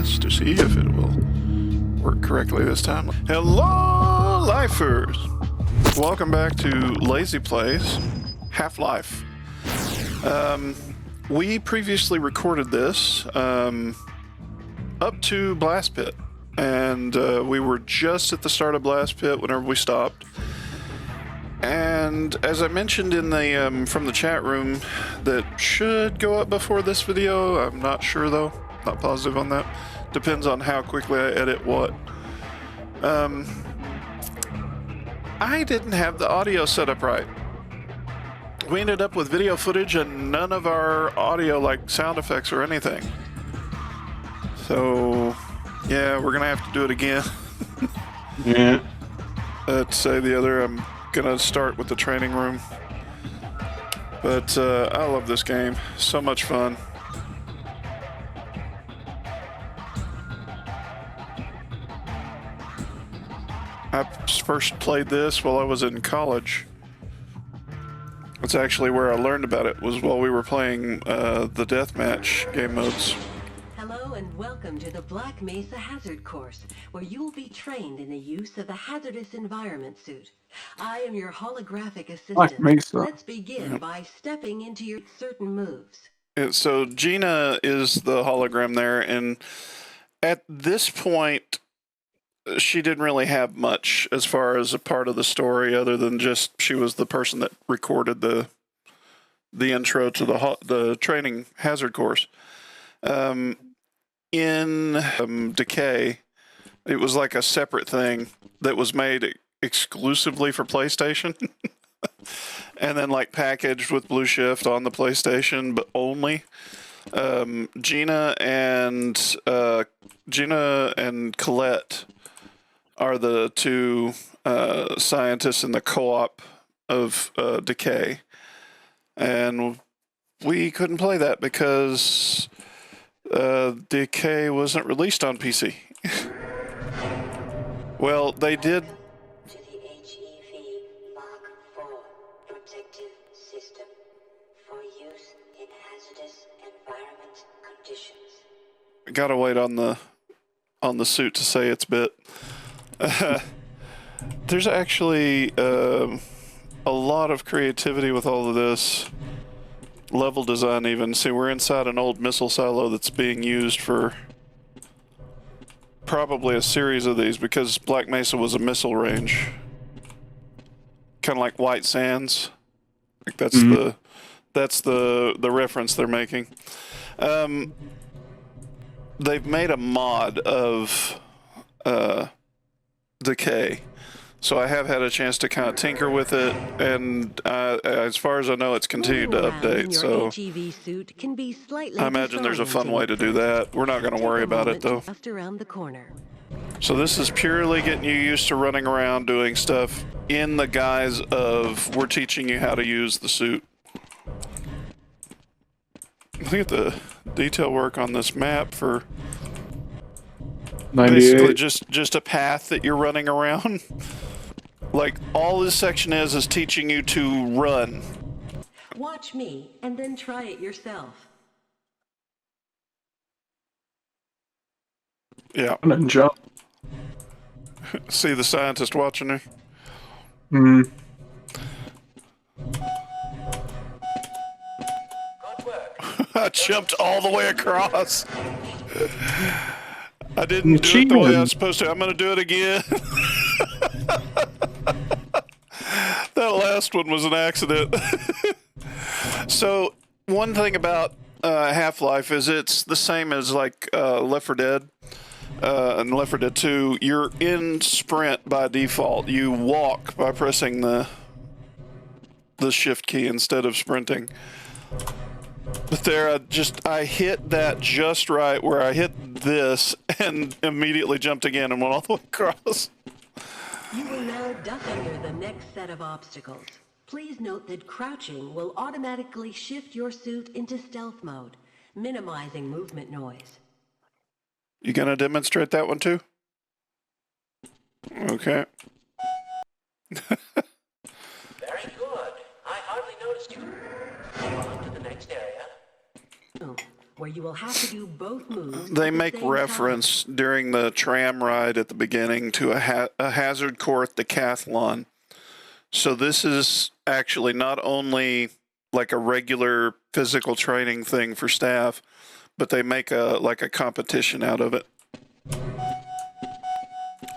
this to see if it will work correctly this time. Hello, lifers! Welcome back to Lazy Plays Half-Life. We previously recorded this up to Blast Pit, and we were just at the start of Blast Pit whenever we stopped. And as I mentioned in the from the chat room, that should go up before this video. I'm not sure though, not positive on that. Depends on how quickly I edit what. I didn't have the audio set up right. We ended up with video footage and none of our audio, like sound effects or anything. So yeah, we're gonna have to do it again. Yeah. Let's say the other. I'm gonna start with the training room, but I love this game. So much fun. I first played this while I was in college. It's actually where I learned about it, was while we were playing the deathmatch game modes. Hello and welcome to the Black Mesa Hazard Course, where you will be trained in the use of the hazardous environment suit. I am your holographic assistant. Black Mesa. Let's begin by stepping into your certain moves. Yeah, so Gina is the hologram there, and at this point, she didn't really have much as far as a part of the story, other than just she was the person that recorded the intro to the training hazard course. In Decay, it was like a separate thing that was made exclusively for PlayStation, and then like packaged with Blue Shift on the PlayStation, but only. Gina and Colette are the two scientists in the co-op of Decay, and we couldn't play that because Decay wasn't released on PC. Well, they did. To the HEV Mark IV protective system for use in hazardous environment conditions. Gotta wait on the suit to say it's bit. There's actually a lot of creativity with all of this. Level design even. See, we're inside an old missile silo that's being used for probably a series of these, because Black Mesa was a missile range. Kind of like White Sands. Like that's the reference they're making. They've made a mod of Decay. So I have had a chance to kind of tinker with it, and as far as I know, it's continued to update. So I imagine there's a fun way to do that. We're not going to worry about it though. So this is purely getting you used to running around doing stuff in the guise of we're teaching you how to use the suit. Look at the detail work on this map for 98. basically just a path that you're running around. Like, all this section is teaching you to run. Watch me and then try it yourself. Yeah. And jump. See the scientist watching her? Hmm. Good work. I jumped all the way across. I didn't do it the way I was supposed to. I'm going to do it again. That last one was an accident. So, one thing about Half-Life is it's the same as like Left 4 Dead and Left 4 Dead 2. You're in sprint by default. You walk by pressing the shift key instead of sprinting. But there, I hit that just right where I hit this and immediately jumped again and went all the way across. You will now duck under the next set of obstacles. Please note that crouching will automatically shift your suit into stealth mode, minimizing movement noise. You gonna demonstrate that one too? Okay. Very good. I hardly noticed you. On to the next area. where you will have to do both moves. They at the make same reference during the tram ride at the beginning to a hazard course decathlon. So this is actually not only like a regular physical training thing for staff, but they make a competition out of it.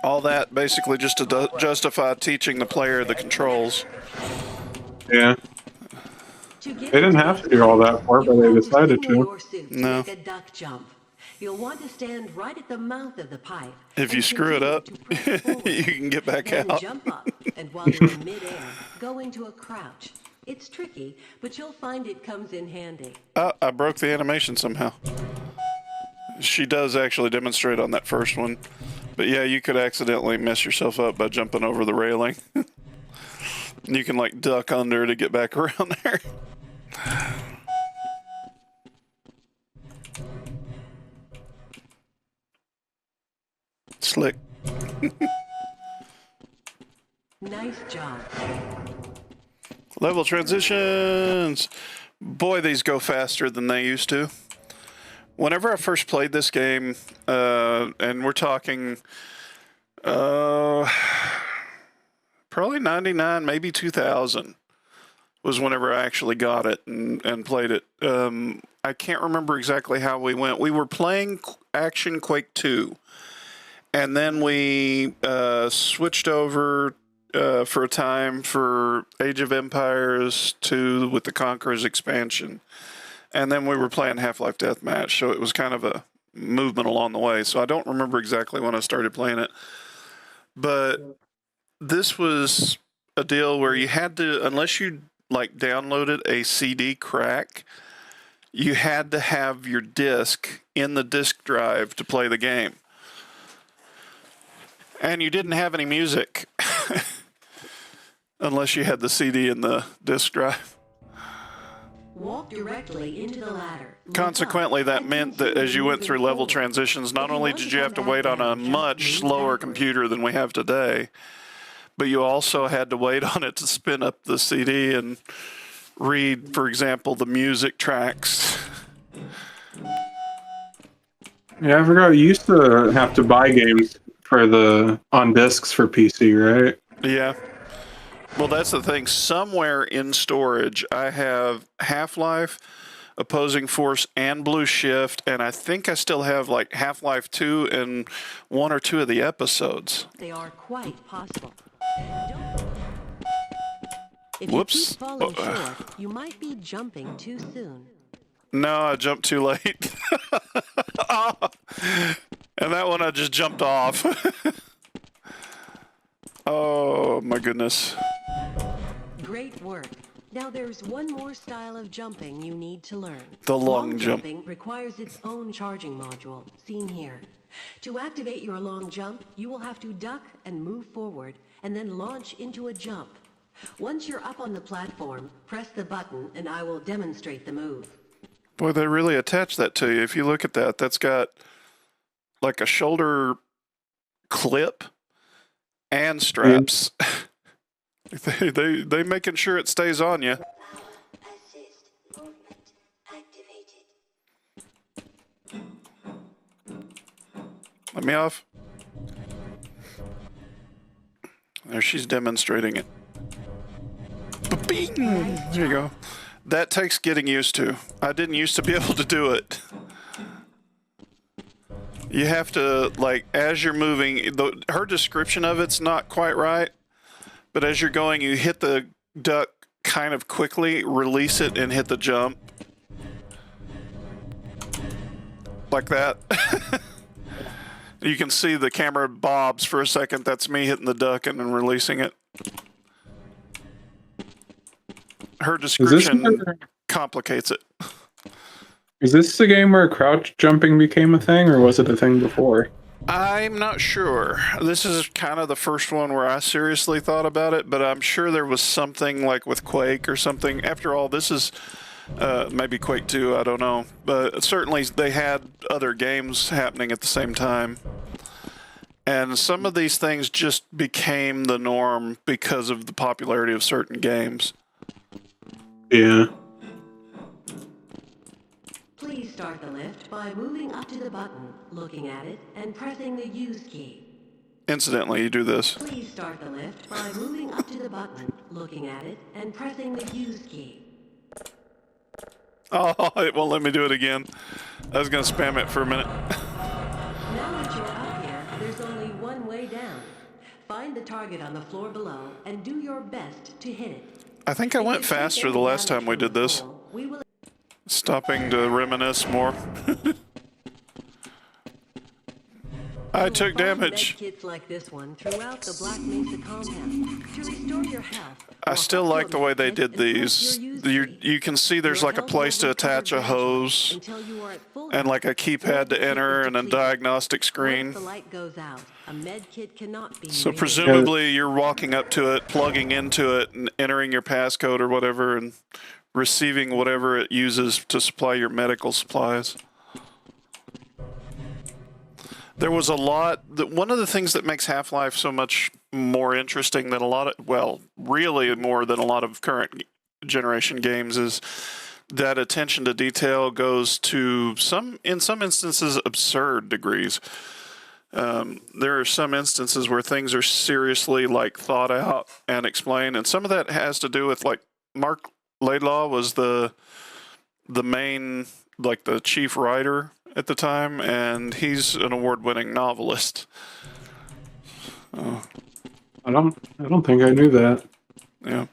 All that basically just to justify teaching the player the controls. Yeah. To get They didn't have to do all that for it, but they decided to. Your suit to No. make a duck jump. You'll want to stand right at the mouth of the pipe. If you and screw it continue up, to press forward. you can get back Then out. jump up, and while you're in midair, go into a crouch. It's tricky, but you'll find it comes in handy. I broke the animation somehow. She does actually demonstrate on that first one. But yeah, you could accidentally mess yourself up by jumping over the railing. You can like duck under to get back around there. Slick. Nice job. Level transitions. Boy, these go faster than they used to. Whenever I first played this game, and we're talking probably 99, maybe 2000 was whenever I actually got it and played it. I can't remember exactly how we went. We were playing Action Quake 2, and then we switched over for a time for Age of Empires 2 with the Conqueror's expansion. And then we were playing Half-Life Deathmatch, so it was kind of a movement along the way. So I don't remember exactly when I started playing it. But this was a deal where you had to, unless you like downloaded a CD crack, you had to have your disc in the disk drive to play the game. And you didn't have any music unless you had the CD in the disk drive. Walk directly into the ladder. Consequently, that meant that as you went through level transitions, not only did you have to wait on a much slower computer than we have today, but you also had to wait on it to spin up the CD and read, for example, the music tracks. Yeah, I forgot. You used to have to buy games on discs for PC, right? Yeah. Well, that's the thing. Somewhere in storage, I have Half-Life, Opposing Force, and Blue Shift, and I think I still have like Half-Life 2 and one or two of the episodes. They are quite possible. If Whoops. you keep falling short, you might be jumping too soon. No, I jumped too late. And that one I just jumped off. Oh, my goodness. Great work. Now there's one more style of jumping you need to learn. The long jump. Jumping requires its own charging module, seen here. To activate your long jump, you will have to duck and move forward, and then launch into a jump. Once you're up on the platform, press the button and I will demonstrate the move. Boy, they really attach that to you. If you look at that, that's got like a shoulder clip and straps. They making sure it stays on you. Assist movement activated. Let me off. There, she's demonstrating it. Ba-bing! There you go. That takes getting used to. I didn't used to be able to do it. You have to, like, as you're moving, her description of it's not quite right, but as you're going, you hit the duck kind of quickly, release it, and hit the jump. Like that. You can see the camera bobs for a second. That's me hitting the duck and then releasing it. Her description complicates it. Is this the game where crouch jumping became a thing, or was it a thing before? I'm not sure. This is kind of the first one where I seriously thought about it, but I'm sure there was something like with Quake or something. After all, this is maybe Quake 2, I don't know. But certainly they had other games happening at the same time. And some of these things just became the norm because of the popularity of certain games. Yeah. Please start the lift by moving up to the button, looking at it, and pressing the use key. Incidentally, you do this. Please start the lift by moving up to the button, looking at it, and pressing the use key. Oh, it won't let me do it again. I was going to spam it for a minute. Now that you're up here, there's only one way down. Find the target on the floor below and do your best to hit it. I think I went faster the last time we did this. Stopping to reminisce more. I took damage. Kits like this one throughout the Black Mesa compound to restore your health. I still like the way they did these. You can see there's like a place to attach a hose and like a keypad to enter and a diagnostic screen. So presumably you're walking up to it, plugging into it, and entering your passcode or whatever, and receiving whatever it uses to supply your medical supplies. There was a lot. One of the things that makes Half-Life so much more interesting than a lot of, well, really more than a lot of current generation games is that attention to detail goes to in some instances, absurd degrees. There are some instances where things are seriously like thought out and explained, and some of that has to do with like Mark Laidlaw was the main, like the chief writer at the time, and he's an award-winning novelist. I don't think I knew that. Yeah.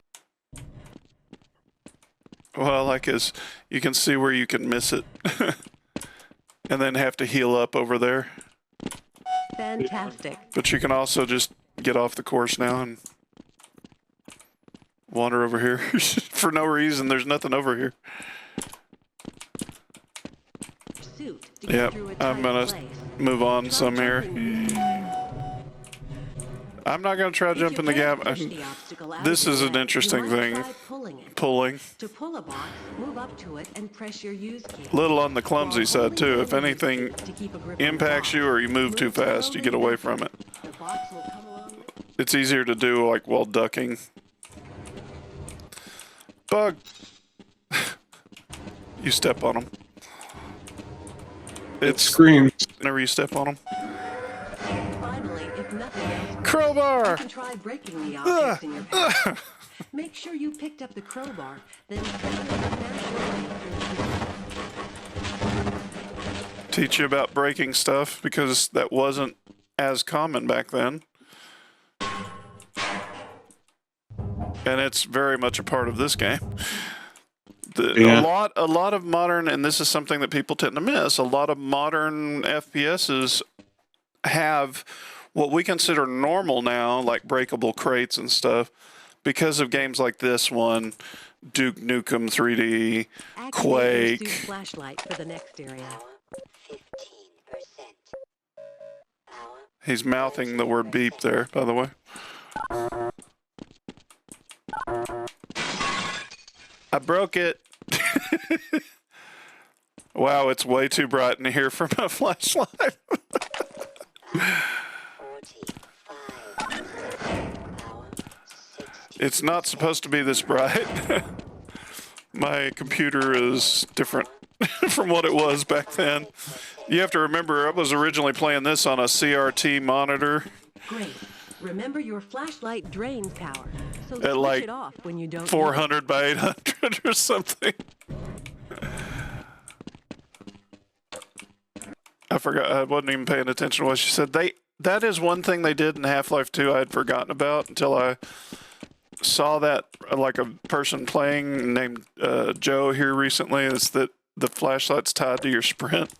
Well, like as you can see where you can miss it, and then have to heal up over there. Fantastic. But you can also just get off the course now and wander over here for no reason. There's nothing over here. Yep, I'm gonna move on some here. I'm not gonna try to jump in the gap. This is an interesting thing. Pulling. To pull a box, move up to it and press your use key. Little on the clumsy side too. If anything impacts you or you move too fast, you get away from it. It's easier to do like while ducking. Bug. You step on them. It screams whenever you step on them. Finally, if nothing else, Crowbar! you can try breaking the objects in your path. Make sure you picked up the crowbar, then Teach you about breaking stuff because that wasn't as common back then. And it's very much a part of this game. A lot of modern, and this is something that people tend to miss, a lot of modern FPSs have what we consider normal now, like breakable crates and stuff, because of games like this one, Duke Nukem 3D, Quake. Flashlight for the next area. 15%. He's mouthing the word beep there, by the way. I broke it. Wow, it's way too bright in here for my flashlight. It's not supposed to be this bright. My computer is different from what it was back then. You have to remember, I was originally playing this on a CRT monitor. Great. Remember, your flashlight drains power, so At switch like it off when you don't 400 by 800 or something. I forgot. I wasn't even paying attention to what she said. That is one thing they did in Half-Life 2 I had forgotten about until I saw that, like a person playing named Joe here recently, is that the flashlight's tied to your sprint.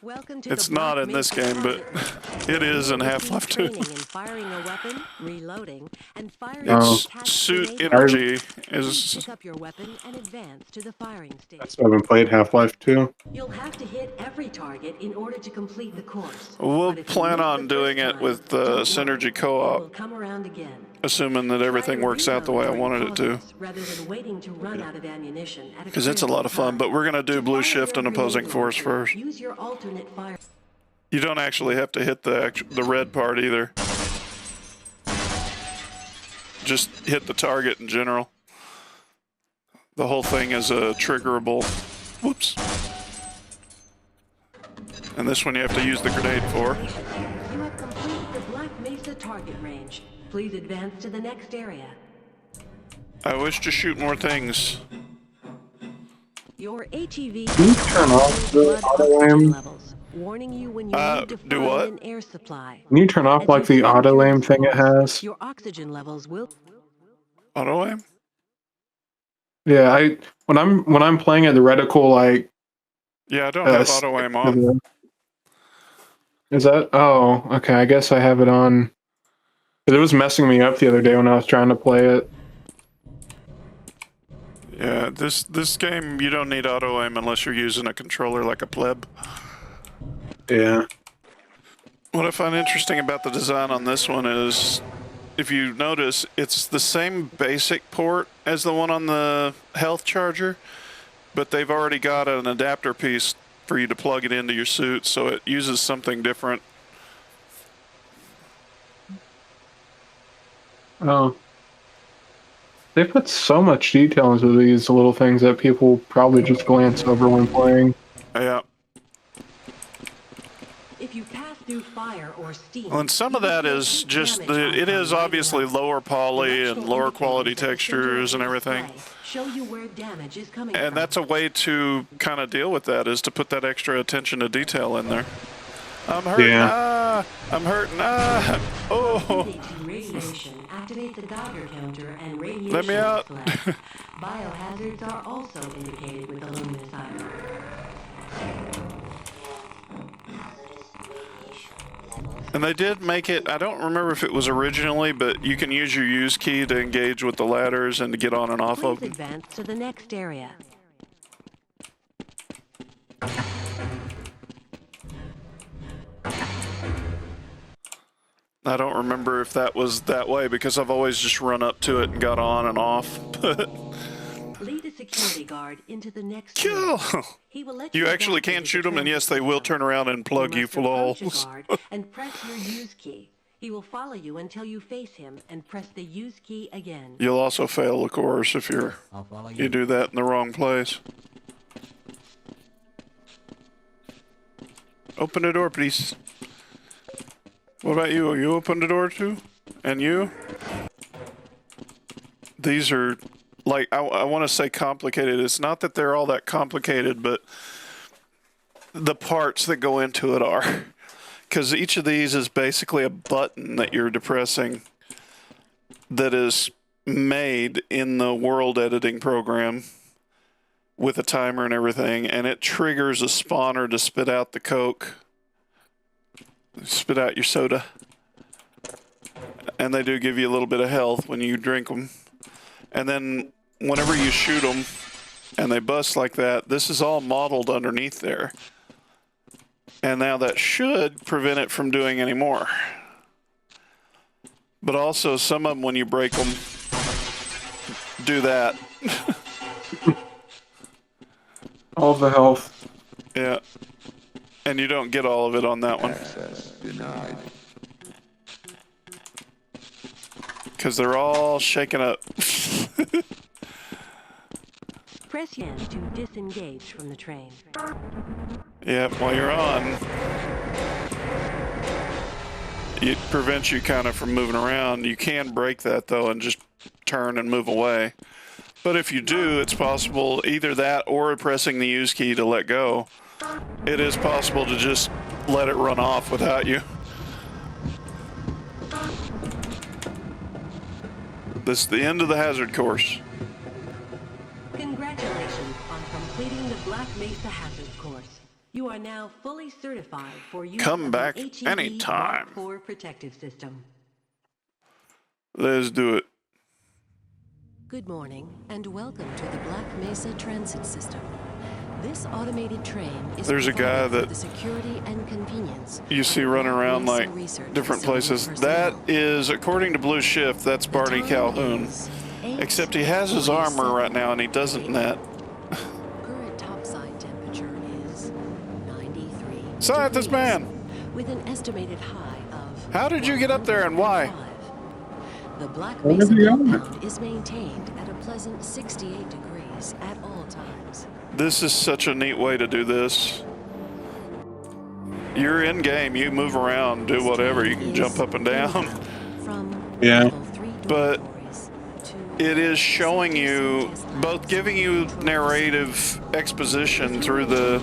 Welcome to It's the not Black in this Mesa game, but Target. it is in Half-Life 2. Training in firing a weapon, reloading, and firing It's attached suit grenade. energy Please is. pick up your weapon and advance to the firing station. I haven't played Half-Life 2. You'll have to hit every target in order to complete the course. We'll But if you plan miss on the first doing it time, with don't worry. Synergy It Co-op, will come around again. assuming that everything works out the way I wanted it to. Rather than waiting to run out of ammunition at a Because it's a lot of fun, but we're going to do Blue Shift and Opposing Force first. Use your alternate fire. You don't actually have to hit the red part either. Just hit the target in general. The whole thing is a triggerable Oops. And this one you have to use the grenade for. You have completed the Black Mesa target range. Please advance to the next area. I wish to shoot more things. Your ATV Can you turn off the blood auto oxygen aim? levels, warning you when you need to do find what? an air supply. Can you turn off As like you the climb auto through aim this thing it forest, has? Your oxygen levels will. Auto aim? Yeah, when I'm playing it, the reticle like Yeah, I don't have sticks auto aim to on. the- Is that? Oh, okay. I guess I have it on. 'Cause it was messing me up the other day when I was trying to play it. Yeah, this game you don't need auto aim unless you're using a controller like a pleb. Yeah. What I find interesting about the design on this one is, if you notice, it's the same basic port as the one on the health charger, but they've already got an adapter piece for you to plug it into your suit, so it uses something different. Oh. They put so much detail into these little things that people probably just glance over when playing. Yeah. If you pass through fire or steam, Well, and some of that is just it is obviously lower poly and lower quality textures and everything. Show you where damage is coming And from. that's a way to kind of deal with that, is to put that extra attention to detail in there. I'm hurting. Yeah. Ah, I'm hurting. Ah, oh. Radiation activate the Geiger counter and radiation Let me out. display. Biohazards are also indicated with the luminous iron. And they did make it, I don't remember if it was originally, but you can use your use key to engage with the ladders and to get on and off of Please them. advance to the next area. I don't remember if that was that way because I've always just run up to it and got on and off. Lead a security guard into the next Kill! room. He will let You actually evacuate can the shoot them, and yes, they will transport turn around and plug you must full of approach a holes. guard and press your use key. He will follow you until you face him and press the use key again. You'll also fail, of course, if you do that in the wrong place. Open the door, please. What about you? You open the door too? And you? These are, like, I want to say complicated. It's not that they're all that complicated, but the parts that go into it are. Because each of these is basically a button that you're depressing that is made in the world editing program with a timer and everything, and it triggers a spawner to spit out the Coke. Spit out your soda. And they do give you a little bit of health when you drink them. And then whenever you shoot them and they bust like that, this is all modeled underneath there. And now that should prevent it from doing any more. But also some of them, when you break them, do that. All the health. Yeah. And you don't get all of it on that one. Access denied. Because they're all shaken up. Press N to disengage from the train. Yeah, while you're on, it prevents you kind of from moving around. You can break that, though, and just turn and move away. But if you do, it's possible either that or pressing the use key to let go. It is possible to just let it run off without you. This is the end of the hazard course. Congratulations on completing the Black Mesa Hazard course. You are now fully certified for use Come of back the HEV anytime. Mark IV protective system. Let's do it. Good morning, and welcome to the Black Mesa Transit System. This automated train is There's a guy provided for that the security and convenience you see running Black around Mesa like Research different Facility places. personnel. That is, according to Blue Shift, that's Barney Time Calhoun. is Except he has his armor right now and he doesn't in that. Current topside temperature is 93 Scientist degrees, man! with an estimated high of How did you get up there and why? 105. The Black Where Mesa did he go? compound is maintained at a pleasant 68 degrees at all This is such a neat way to do this. You're in game, you move around, do whatever, you can jump up and down. Yeah. But it is showing you, both giving you narrative exposition through the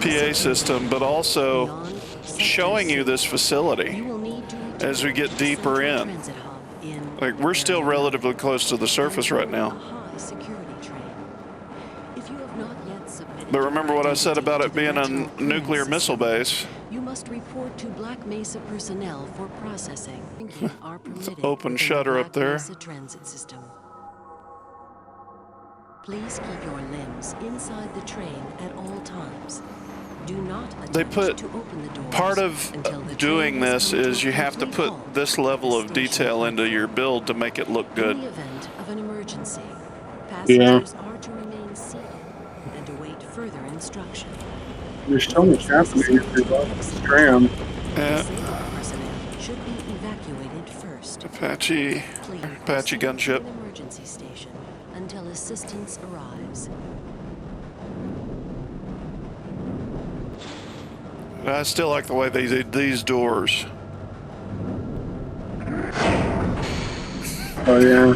PA system, but also showing you this facility as we get deeper in. Like, we're still relatively close to the surface right now. But remember what I said about it being a nuclear missile base? You must report to Black Mesa personnel for processing. Are permitted Open within shutter the up Black there. Mesa transit system. Please keep your limbs inside the train at all times. Do not They attempt put to open the doors part of until the doing train has this come to is a you have to complete put halt this at level the of station detail into platform. your build to make it look In good. the event of an emergency, Yeah. passengers are to remain seated and await further instruction. There's so much happening if you're about this tram. Yeah. Disabled personnel should be evacuated first. Apache Please Apache proceed to gunship. an emergency station until assistance arrives. I still like the way they did these doors. Oh yeah.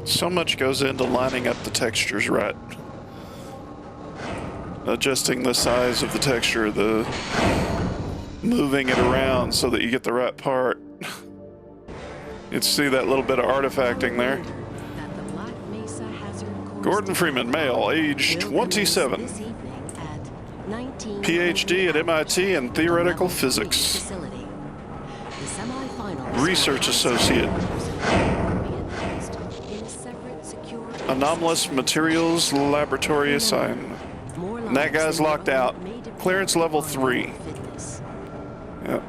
So much goes into lining up the textures right. Adjusting the size of the texture, the moving it around so that you get the right part. You see that little bit of artifacting there. That the Black Mesa Hazard Course Gordon Freeman, male, age will commence 27. this evening at 19 PhD at MIT in theoretical Level 3 physics. facility. The semifinals Research associate. will be announced in a separate secure Anomalous materials laboratory assigned. More And that lives guy's than your locked own out. may depend Clearance level upon 3. your fitness. Yep.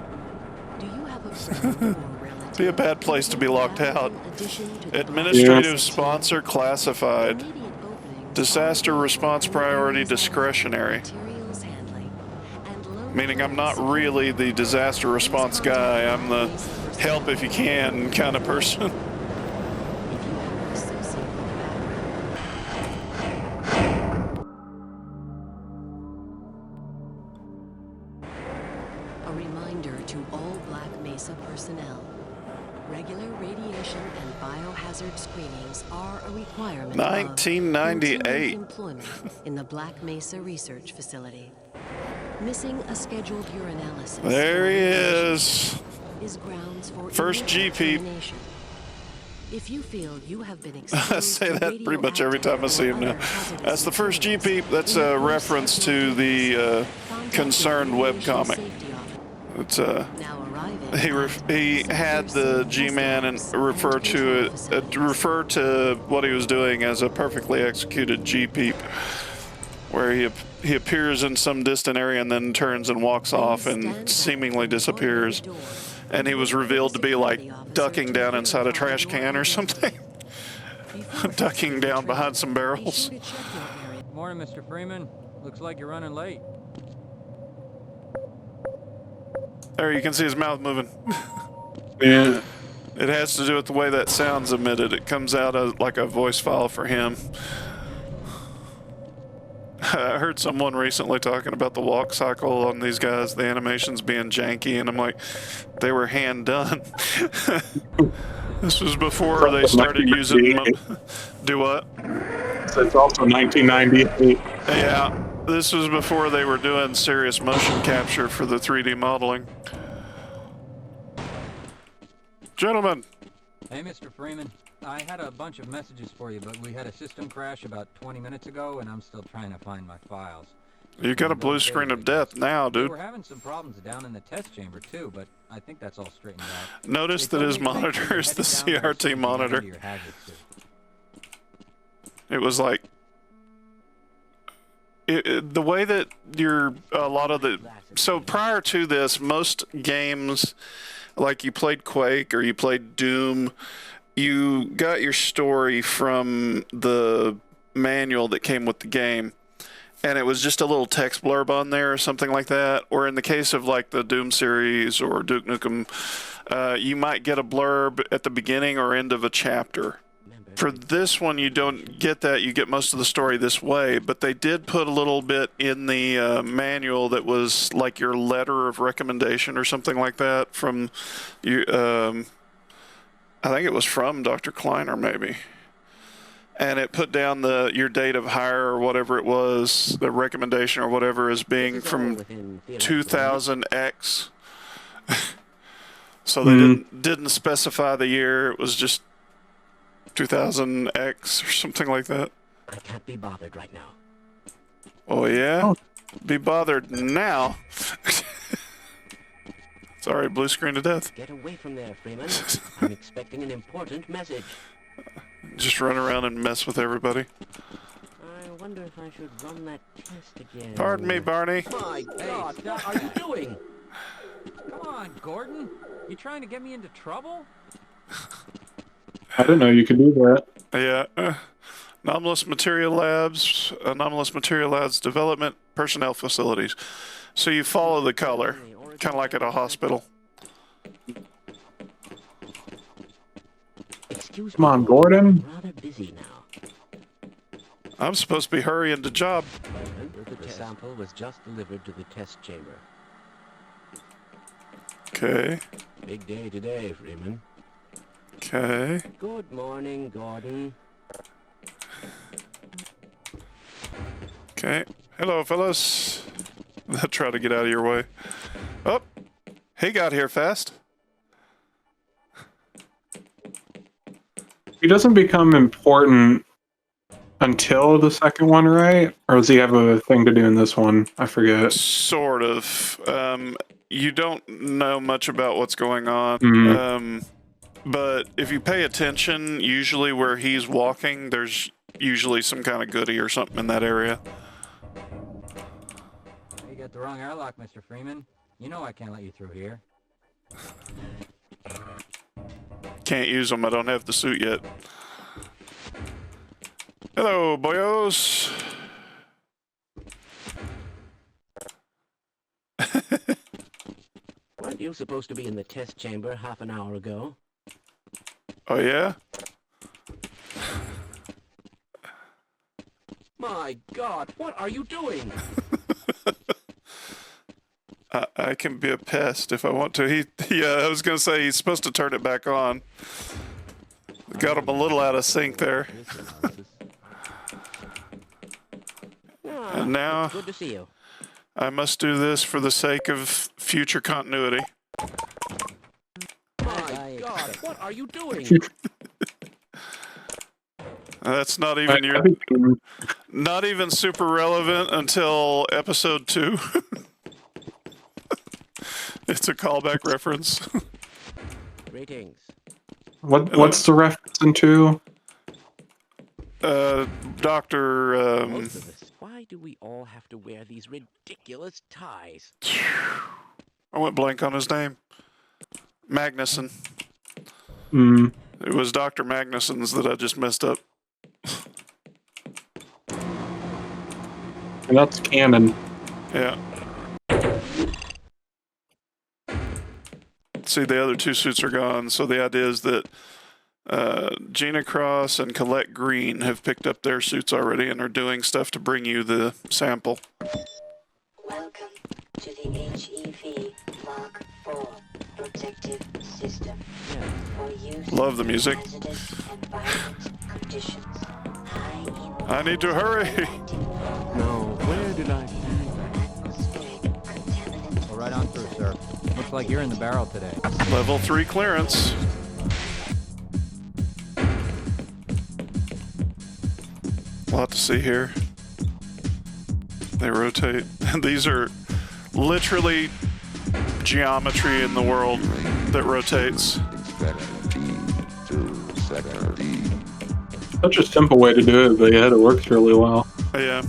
Do you have a friend or relative Be a bad place to be locked out. in addition to the Administrative Black sponsor classified. Immediate openings Disaster are response in priority areas of discretionary. materials handling and low Meaning I'm not security. really the disaster response guy. I'm the help if you can kind of person. If you have an associate with a background. A reminder to all Black Mesa personnel. Regular radiation and biohazard screenings are a requirement of 1998. continued employment in the Black Mesa Research Facility. Missing a scheduled urinalysis There he or is. is grounds for First immediate G-peep. termination. If you feel you have been I exposed say to that pretty much every time I see him now. radioactive or other hazardous That's the first materials G-peep. That's in the a course reference of to your the duties, contact concerned your radiation webcomic. safety officer. It's Now arriving he at had Sector the C G-man and test refer labs to and it control facilities. refer to what he was doing as a perfectly executed G-peep, where he appears in some distant area and then turns and walks off and seemingly disappears. And he was revealed to be like ducking down inside a trash can or something. Ducking down behind some barrels. Morning, Mr. Freeman. Looks like you're running late. There, you can see his mouth moving. Yeah. It has to do with the way that sound's emitted. It comes out as like a voice file for him. I heard someone recently talking about the walk cycle on these guys, the animations being janky, and I'm like, they were hand done. This was before they started using... Do what? So it's also 1998. Yeah, this was before they were doing serious motion capture for the 3D modeling. Gentlemen, Hey, Mr. Freeman. I had a bunch of messages for you, but we had a system crash about 20 minutes ago, and I'm still trying to find my files. you got a blue screen of death now, We dude. were having some problems down in the test chamber, too, but I think that's all straightened out. Notice They that told his me to make sure monitor you're is the headed down there so you CRT can get monitor. into your hazard suit. It was like the way that a lot of the so prior to this, most games, like you played Quake or you played Doom, you got your story from the manual that came with the game, and it was just a little text blurb on there or something like that. Or in the case of like the Doom series or Duke Nukem, you might get a blurb at the beginning or end of a chapter. For this one, you don't get that. You get most of the story this way, but they did put a little bit in the manual that was like your letter of recommendation or something like that from you. I think it was from Dr. Kleiner, maybe. And it put down your date of hire or whatever it was, the recommendation or whatever, as being from 2000X. So they didn't specify the year. It was just 2000X or something like that. I can't be bothered right now. Oh, yeah? Oh. Be bothered now. Sorry, blue screen to death. Get away from there, Freeman. I'm expecting an important message. Just run around and mess with everybody. I wonder if I should run that test again. Pardon me, Barney. My God, what are you doing? Come on, Gordon. You trying to get me into trouble? I didn't know you could do that. Yeah. Anomalous Material Labs Development Personnel Facilities. So you follow the color, kind of like at a hospital. Excuse Come on, Gordon. I'm rather busy now. I'm supposed to be hurrying to job. The sample was just delivered to the test chamber. Okay. Big day today, Freeman. Okay. Good morning, Gordon. Okay. Hello, fellas. I'll try to get out of your way. Oh, he got here fast. He doesn't become important until the second one, right? Or does he have a thing to do in this one? I forget. Sort of. You don't know much about what's going on. But if you pay attention, usually where he's walking, there's usually some kind of goodie or something in that area. You got the wrong airlock, Mr. Freeman. You know I can't let you through here. Can't use them. I don't have the suit yet. Hello, boyos. Weren't you supposed to be in the test chamber half an hour ago? Oh, yeah? My God, what are you doing? I can be a pest if I want to. Yeah, I was going to say he's supposed to turn it back on. Got him a little out of sync there. And now Good to see you. I must do this for the sake of future continuity. My God, what are you doing? That's not even not even super relevant until episode 2. It's a callback reference. Greetings. What's the reference into? Doctor. Most of us. Why do we all have to wear these ridiculous ties? I went blank on his name. Magnuson. It was Dr. Magnuson's that I just messed up. And that's canon. Yeah. See, the other two suits are gone, so the idea is that Gina Cross and Colette Green have picked up their suits already and are doing stuff to bring you the sample. Welcome to the HEV Mark IV protective system. For use Love the music. in hazardous environment conditions. I need to hurry. No, where did I... Go right on through, sir. Looks like you're in the barrel today. Level 3 clearance. A lot to see here. They rotate. These are literally geometry in the world that rotates. Such a simple way to do it, but yet it works really well. Yeah.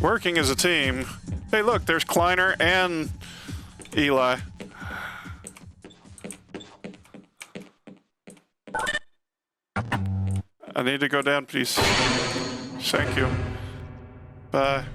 Working as a team. Hey, look, there's Kleiner and Eli. I need to go down, please. Thank you. Bye.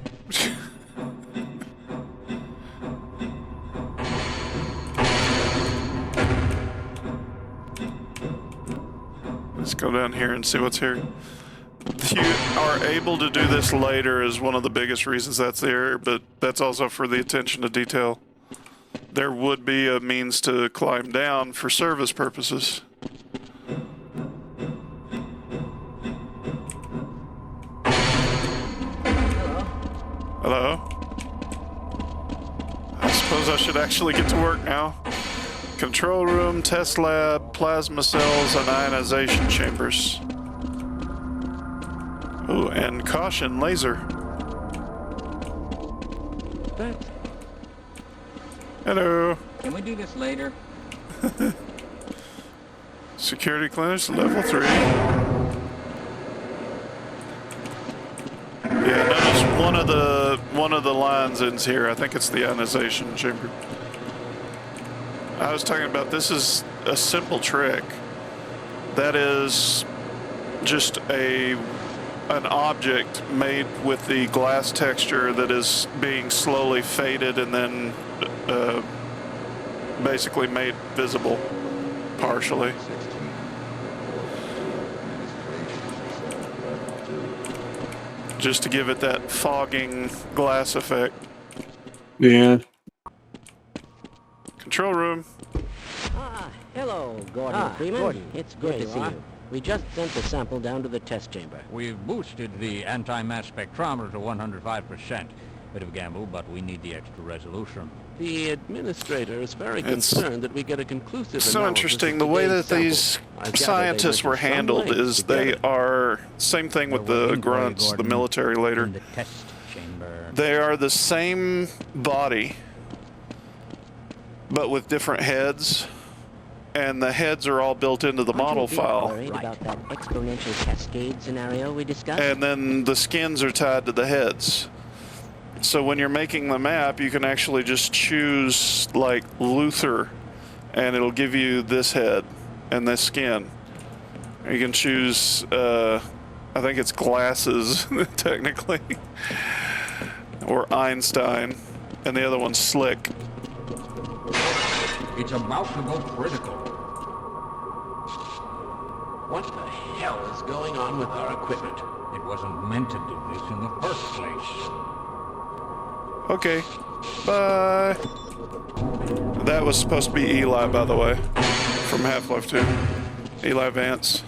Let's go down here and see what's here. You are able to do this later is one of the biggest reasons that's there, but that's also for the attention to detail. There would be a means to climb down for service purposes. Hello? I suppose I should actually get to work now. Control room, test lab, plasma cells, and ionization chambers. Oh, and caution, laser. Hello. Can we do this later? Security clearance, level 3. Yeah, notice one of the lines ends here. I think it's the ionization chamber. I was talking about this is a simple trick. That is just an object made with the glass texture that is being slowly faded and then basically made visible partially. Just to give it that fogging glass effect. Yeah. Control room. Hello, Gordon Freeman. It's good to see you. We just sent the sample down to the test chamber. We've boosted the anti-mass spectrometer to 105%. Bit of a gamble, but we need the extra resolution. The administrator is very concerned that we get a conclusive So analysis interesting. of The way today's that these sample. I gather they scientists went were to some handled lengths is to get they it. are, same thing with the grunts, the military later. In the test chamber. They are the same body, but with different heads. And the heads are all built into the model file. Worried about that exponential cascade scenario we discussed? And then the skins are tied to the heads. So when you're making the map, you can actually just choose like Luther, and it'll give you this head and this skin. You can choose, I think it's glasses, technically, or Einstein, and the other one's Slick. It's about to go critical. What the hell is going on with our equipment? It wasn't meant to do this in the first place. Okay, bye. That was supposed to be Eli, by the way, from Half-Life 2. Eli Vance.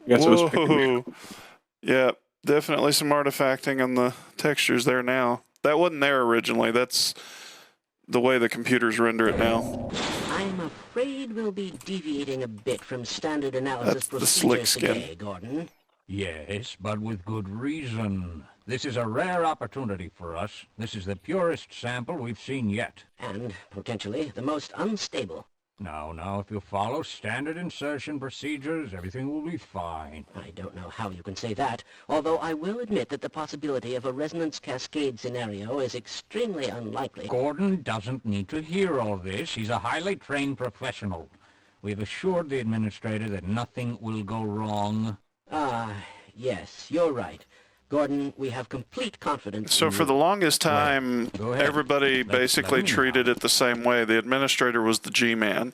I guess it was picking me up. Yeah, definitely some artifacting on the textures there now. That wasn't there originally. That's the way the computers render it now. I'm afraid we'll be deviating a bit from standard analysis That's the slick procedures skin. today, Gordon. Yes, but with good reason. This is a rare opportunity for us. This is the purest sample we've seen yet. And, potentially, the most unstable. Now, if you follow standard insertion procedures, everything will be fine. I don't know how you can say that, although I will admit that the possibility of a resonance cascade scenario is extremely unlikely. Gordon doesn't need to hear all this. He's a highly trained professional. We've assured the administrator that nothing will go wrong. Yes, you're right. Gordon, we have complete confidence So in for you. the longest time, Go ahead. everybody basically let me know. treated it the same way. The administrator was the G-Man.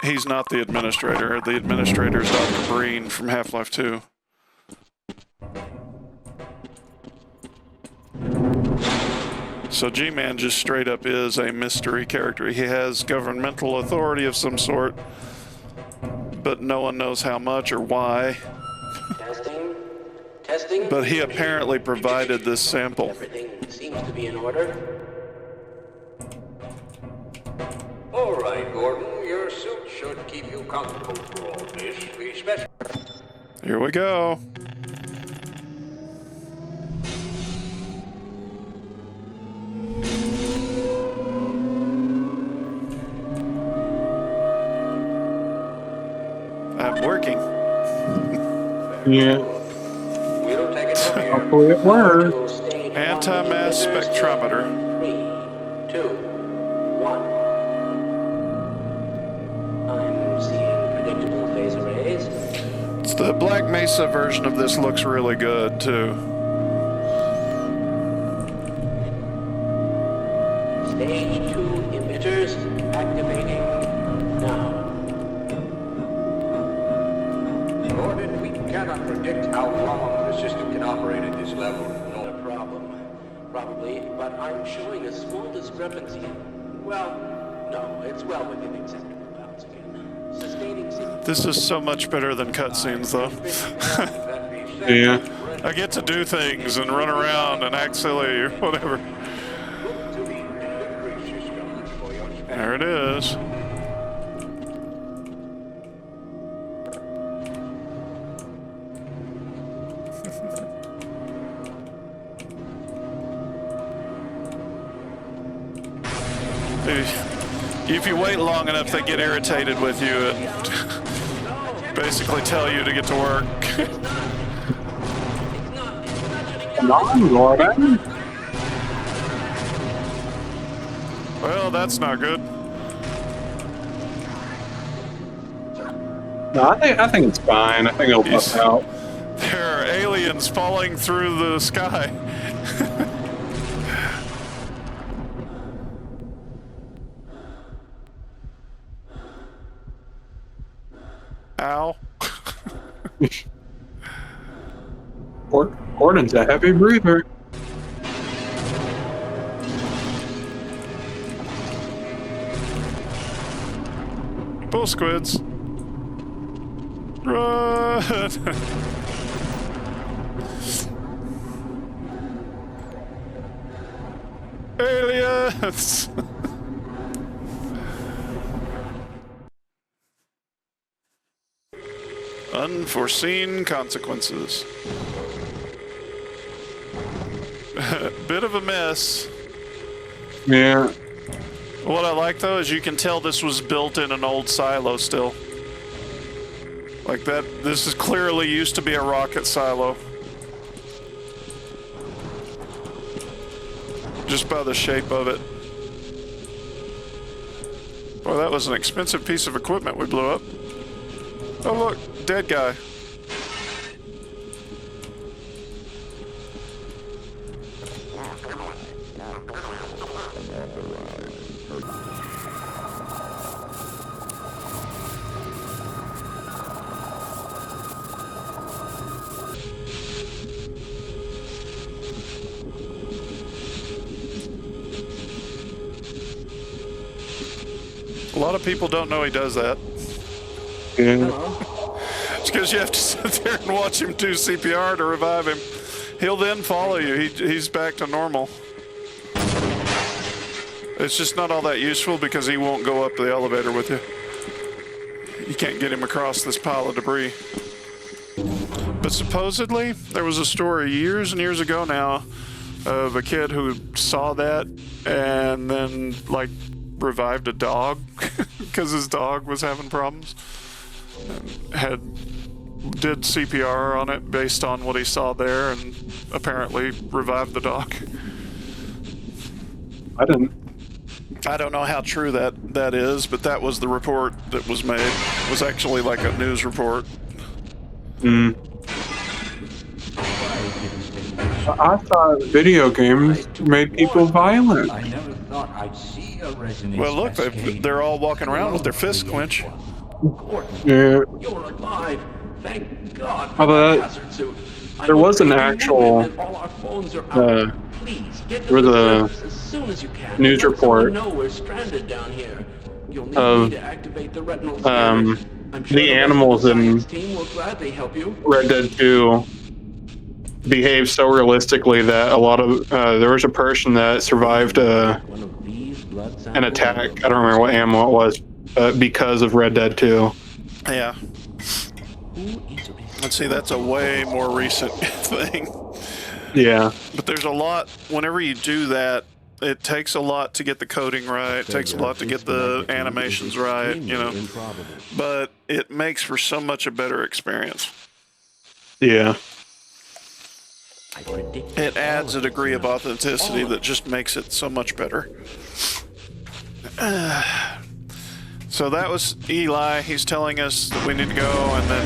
He's not the administrator. The administrator is Dr. Breen from Half-Life 2. So G-Man just straight up is a mystery character. He has governmental authority of some sort, but no one knows how much or why. Testing. But he apparently provided this sample. Everything seems to be in order. All right, Gordon. Your suit should keep you comfortable for all this. Be special. Here we go. I'm working. Yeah. We'll take it from here. Hopefully it works. Anti-mass spectrometer. 3, 2, 1. I'm seeing predictable phase arrays. The Black Mesa version of this looks really good too. Stage 2 emitters activating now. Gordon, we cannot predict how long the system can operate at this level. Not a problem. Probably, but I'm showing a small discrepancy. Well, no, it's well within acceptable bounds again. Sustaining This is so much better than cutscenes, though. Yeah. I get to do things and run around and act silly or whatever. There it is. If you wait long enough, they get irritated with you and basically tell you to get to work. Come on, Gordon. Well, that's not good. No, I think it's fine. I think it'll work out. There are aliens falling through the sky. Ow. Gordon's a heavy breather. Bull squids. Run! Aliens! Unforeseen consequences. Bit of a mess. Yeah. What I like though is you can tell this was built in an old silo still. Like that, this is clearly used to be a rocket silo. Just by the shape of it. Well, that was an expensive piece of equipment we blew up. Oh look, dead guy. A lot of people don't know he does that. Yeah. It's because you have to sit there and watch him do CPR to revive him. He'll then follow you. He's back to normal. It's just not all that useful because he won't go up the elevator with you. You can't get him across this pile of debris. But supposedly, there was a story years and years ago now of a kid who saw that and then, like, revived a dog because his dog was having problems. And did CPR on it based on what he saw there and apparently revived the dog. I don't know how true that is, but that was the report that was made. It was actually like a news report. I thought video games made people violent. I never thought I'd see a resonance. Well, look, they're all walking around with their fists clenched. Yeah. You're alive. Thank God. Although hazard suit. there was an actual all our phones are uh, out. Please get there was the a surface as soon as you can. news Let report someone know we're stranded down here. You'll need of me to activate the retinal scanners. I'm sure the animals in science team will gladly help you. Red Dead 2 behaved so realistically that a lot of there was a person that survived One of these blood an attack. I don't remember what animal it was, because of Red Dead 2. Yeah. Let's see, that's a way more recent thing. Yeah. But there's a lot, whenever you do that, it takes a lot to get the coding right, it takes a lot to get the animations right, you know. But it makes for so much a better experience. Yeah. It adds a degree of authenticity that just makes it so much better. So that was Eli. He's telling us that we need to go, and then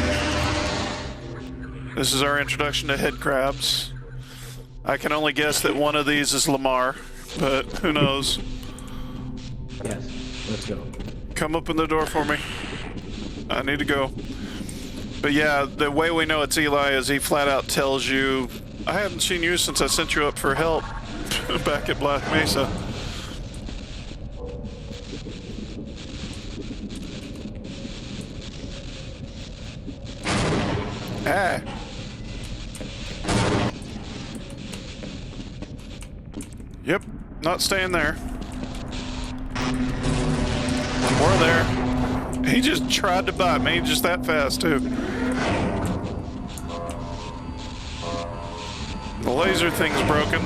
This is our introduction to head crabs. I can only guess that one of these is Lamar, but who knows? Yes, let's go. Come open the door for me. I need to go. But yeah, the way we know it's Eli is he flat out tells you, I haven't seen you since I sent you up for help back at Black Mesa. Ah. Yep, not staying there. Or there. He just tried to bite me, just that fast, too. The laser thing's broken.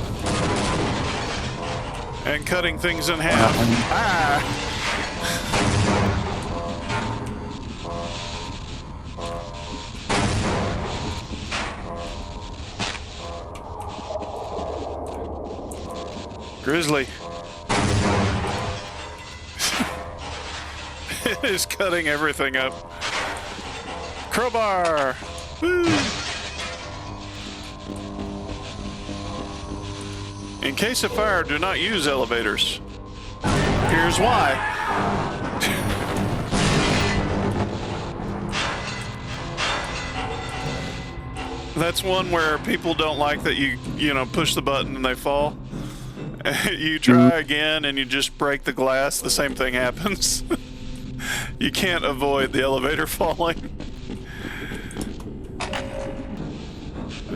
And cutting things in half. Ah! Grizzly. It is cutting everything up. Crowbar! Woo! In case of fire, do not use elevators. Here's why. That's one where people don't like that you push the button and they fall. You try again and you just break the glass, the same thing happens. You can't avoid the elevator falling.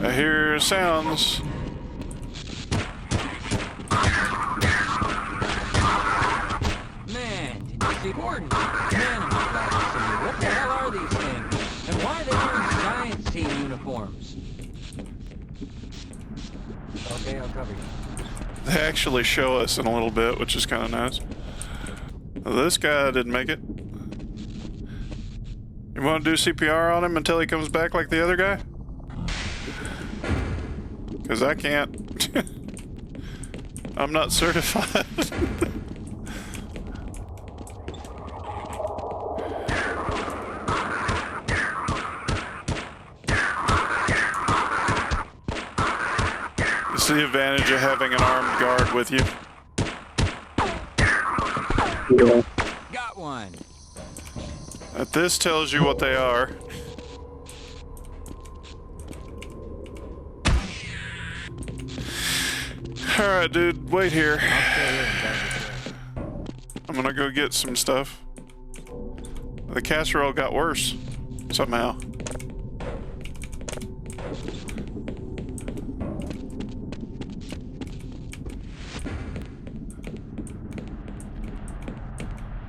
I hear sounds. Man, did you see Gordon? Man, I'm glad to see you. What the hell are these things? And why are they wearing science team uniforms? Okay, I'll cover you. They actually show us in a little bit, which is kind of nice. This guy didn't make it. You want to do CPR on him until he comes back like the other guy? Because I can't. I'm not certified. It's the advantage of having an armed guard with you. Yeah. Got one. This tells you what they are. Alright, dude, wait here. I'm gonna go get some stuff. The casserole got worse, somehow.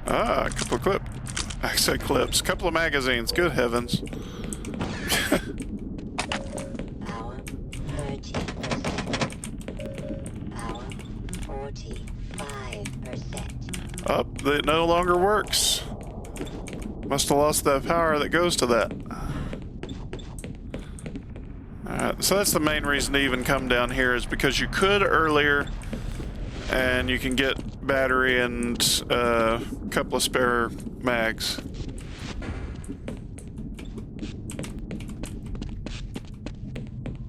Ah, a couple of clips. I said clips. A couple of magazines. Good heavens. Power 30%. Power 45%. Up, it no longer works. Must have lost the power that goes to that. Alright, so that's the main reason to even come down here is because you could earlier, and you can get battery and a couple of spare mags.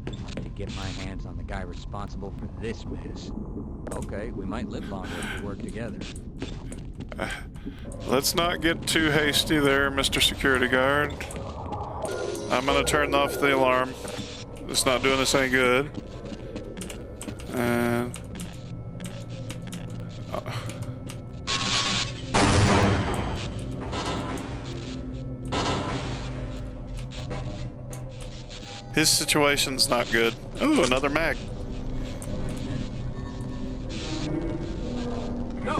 I'd like to get my hands on the guy responsible for this mess. Okay, we might live longer if we work together. Let's not get too hasty there, Mr. Security Guard. I'm gonna turn off the alarm. It's not doing us any good. And his situation's not good. Ooh, another mag. No!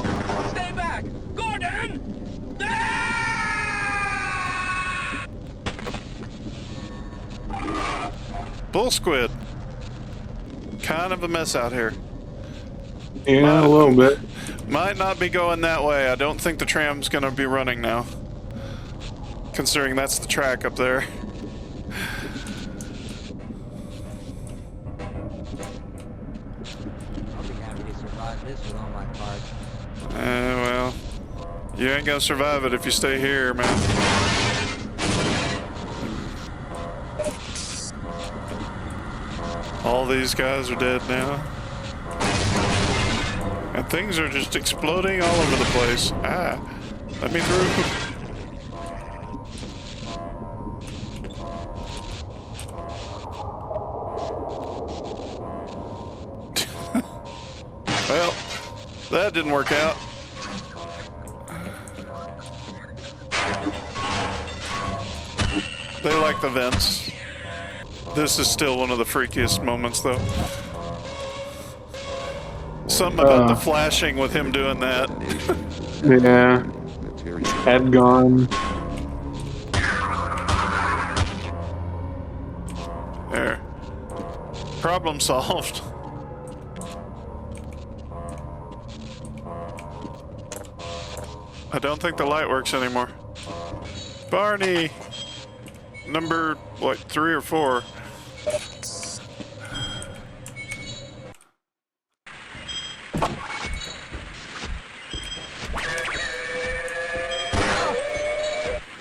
Stay back! Gordon! Bull squid. Kind of a mess out here. Yeah, a little bit. Might not be going that way. I don't think the tram's gonna be running now. Considering that's the track up there. I'll be happy to survive this with all my parts. Well, you ain't gonna survive it if you stay here, man. All these guys are dead now. And things are just exploding all over the place. Ah, let me through. Well, that didn't work out. They like the vents. This is still one of the freakiest moments, though. Something about the flashing with him doing that. Yeah. Head gone. There. Problem solved. I don't think the light works anymore. Barney! Number, what, 3 or 4?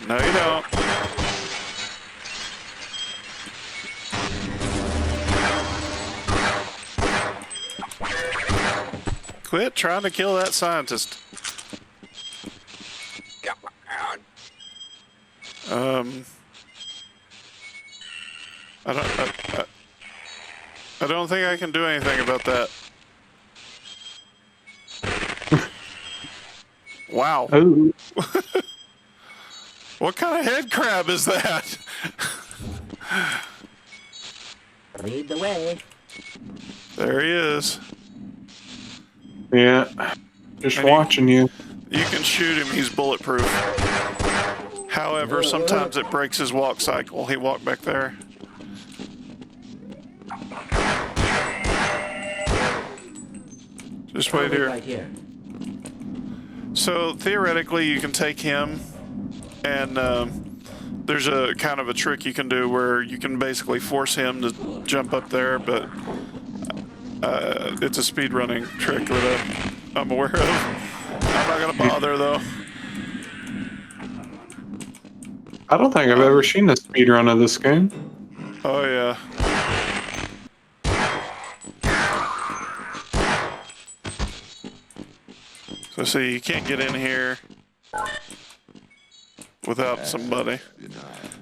No, you don't. Quit trying to kill that scientist. I don't think I can do anything about that. Wow. Oh. What kind of head crab is that? Lead the way. There he is. Yeah. Just And watching you. You can shoot him, he's bulletproof. However, sometimes it breaks his walk cycle. He walked back there. Just wait here. Right here. So theoretically, you can take him, and there's a kind of a trick you can do where you can basically force him to jump up there, but it's a speed running trick that I'm aware of. I'm not gonna bother though. I don't think I've ever seen a speedrun of this game. Oh yeah. So see, you can't get in here without somebody.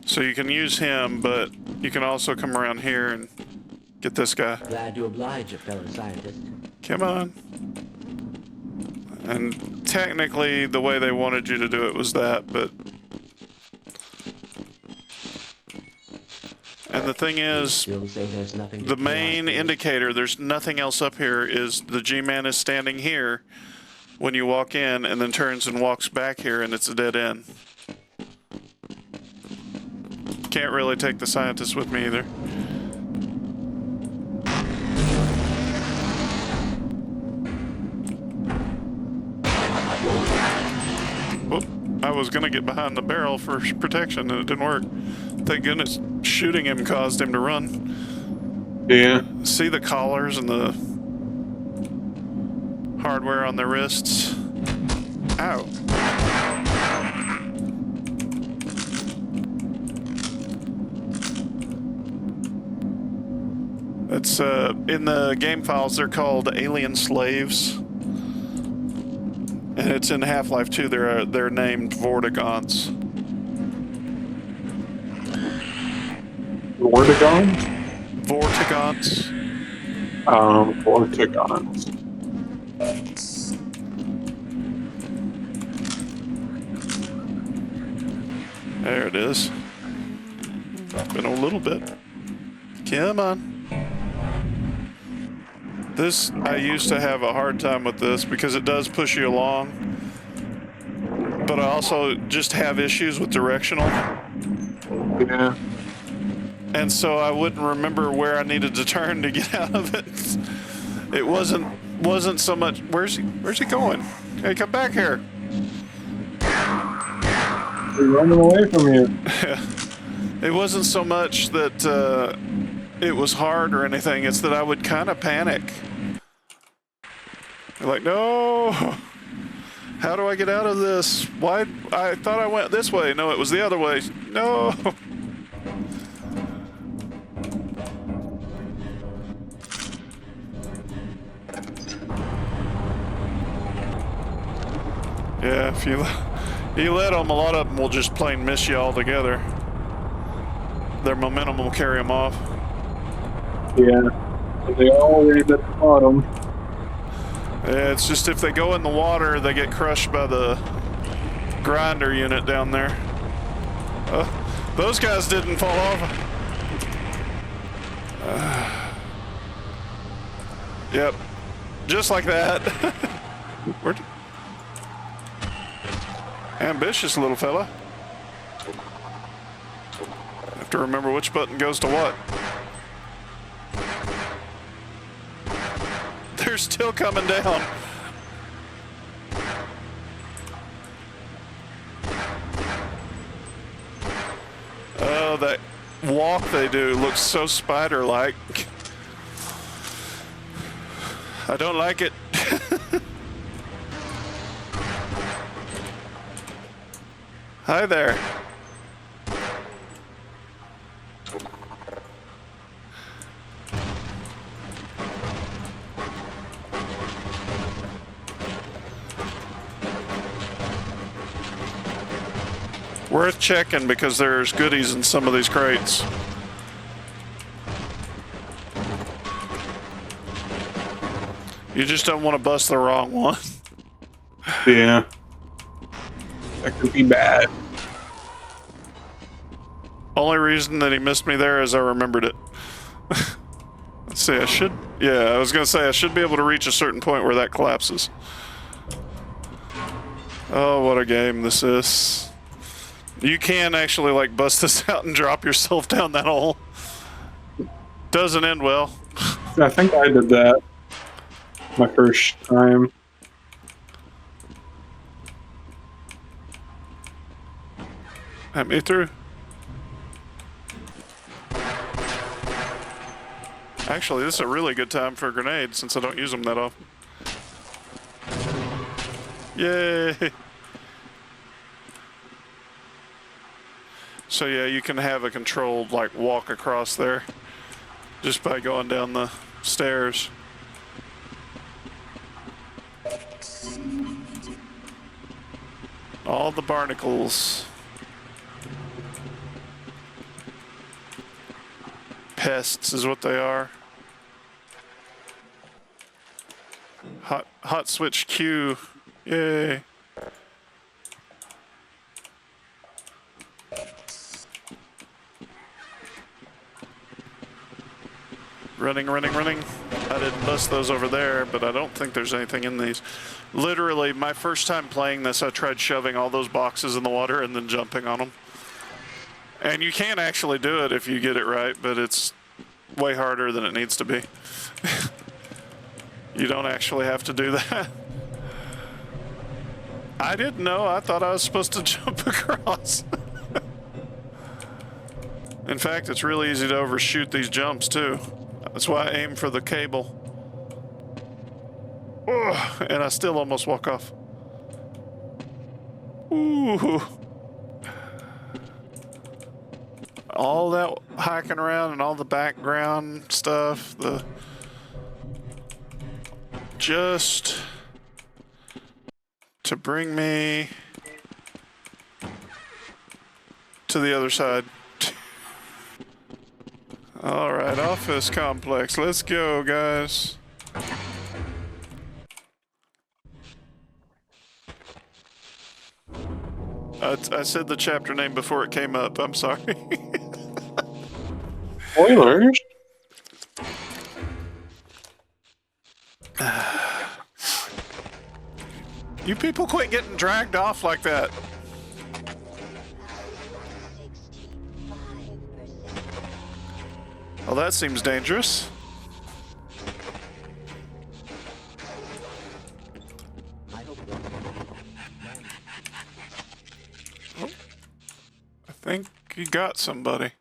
So you can use him, but you can also come around here and get this guy. Glad to oblige a fellow scientist. Come on. And technically, the way they wanted you to do it was that, but... And the thing is, the main indicator, there's nothing else up here, is the G-Man is standing here when you walk in and then turns and walks back here and it's a dead end. Can't really take the scientist with me either. Whoop. I was gonna get behind the barrel for protection and it didn't work. Thank goodness shooting him caused him to run. Yeah. See the collars and the hardware on the wrists? Ow. It's in the game files they're called alien slaves. And it's in Half-Life 2 they're named Vortigons. Vortigons? Vortigons. Vortigons. There it is. Been a little bit. Come on. This, I used to have a hard time with this because it does push you along. But I also just have issues with directional. Yeah. And so I wouldn't remember where I needed to turn to get out of it. It wasn't so much, where's he going? Hey, come back here. They're running away from you. It wasn't so much that it was hard or anything, it's that I would kind of panic. Like, no, how do I get out of this? Why? I thought I went this way. No, it was the other way. No. Yeah, if you let them, a lot of them will just plain miss you altogether. Their momentum will carry them off. Yeah. They all land at the bottom. Yeah, it's just if they go in the water, they get crushed by the grinder unit down there. Those guys didn't fall off. Yep, just like that. Ambitious little fella. Have to remember which button goes to what. They're still coming down. Oh, that walk they do looks so spider-like. I don't like it. Hi there. Worth checking because there's goodies in some of these crates. You just don't want to bust the wrong one. Yeah. That could be bad. Only reason that he missed me there is I remembered it. Let's see, I was gonna say I should be able to reach a certain point where that collapses. Oh, what a game this is. You can actually like bust this out and drop yourself down that hole. Doesn't end well. I think I did that my first time. Let me through. Actually, this is a really good time for a grenade since I don't use them that often. Yay! So yeah, you can have a controlled like walk across there just by going down the stairs. All the barnacles. Pests is what they are. Hot switch Q. Yay. Running. I didn't bust those over there, but I don't think there's anything in these. Literally, my first time playing this, I tried shoving all those boxes in the water and then jumping on them. And you can actually do it if you get it right, but it's way harder than it needs to be. You don't actually have to do that. I didn't know. I thought I was supposed to jump across. In fact, it's really easy to overshoot these jumps, too. That's why I aim for the cable. Oh, and I still almost walk off. Ooh. All that hiking around and all the background stuff, just to bring me to the other side. All right, office complex. Let's go, guys. I said the chapter name before it came up. I'm sorry. Spoilers. You people quit getting dragged off like that. Well, that seems dangerous. Oh, I think you got somebody.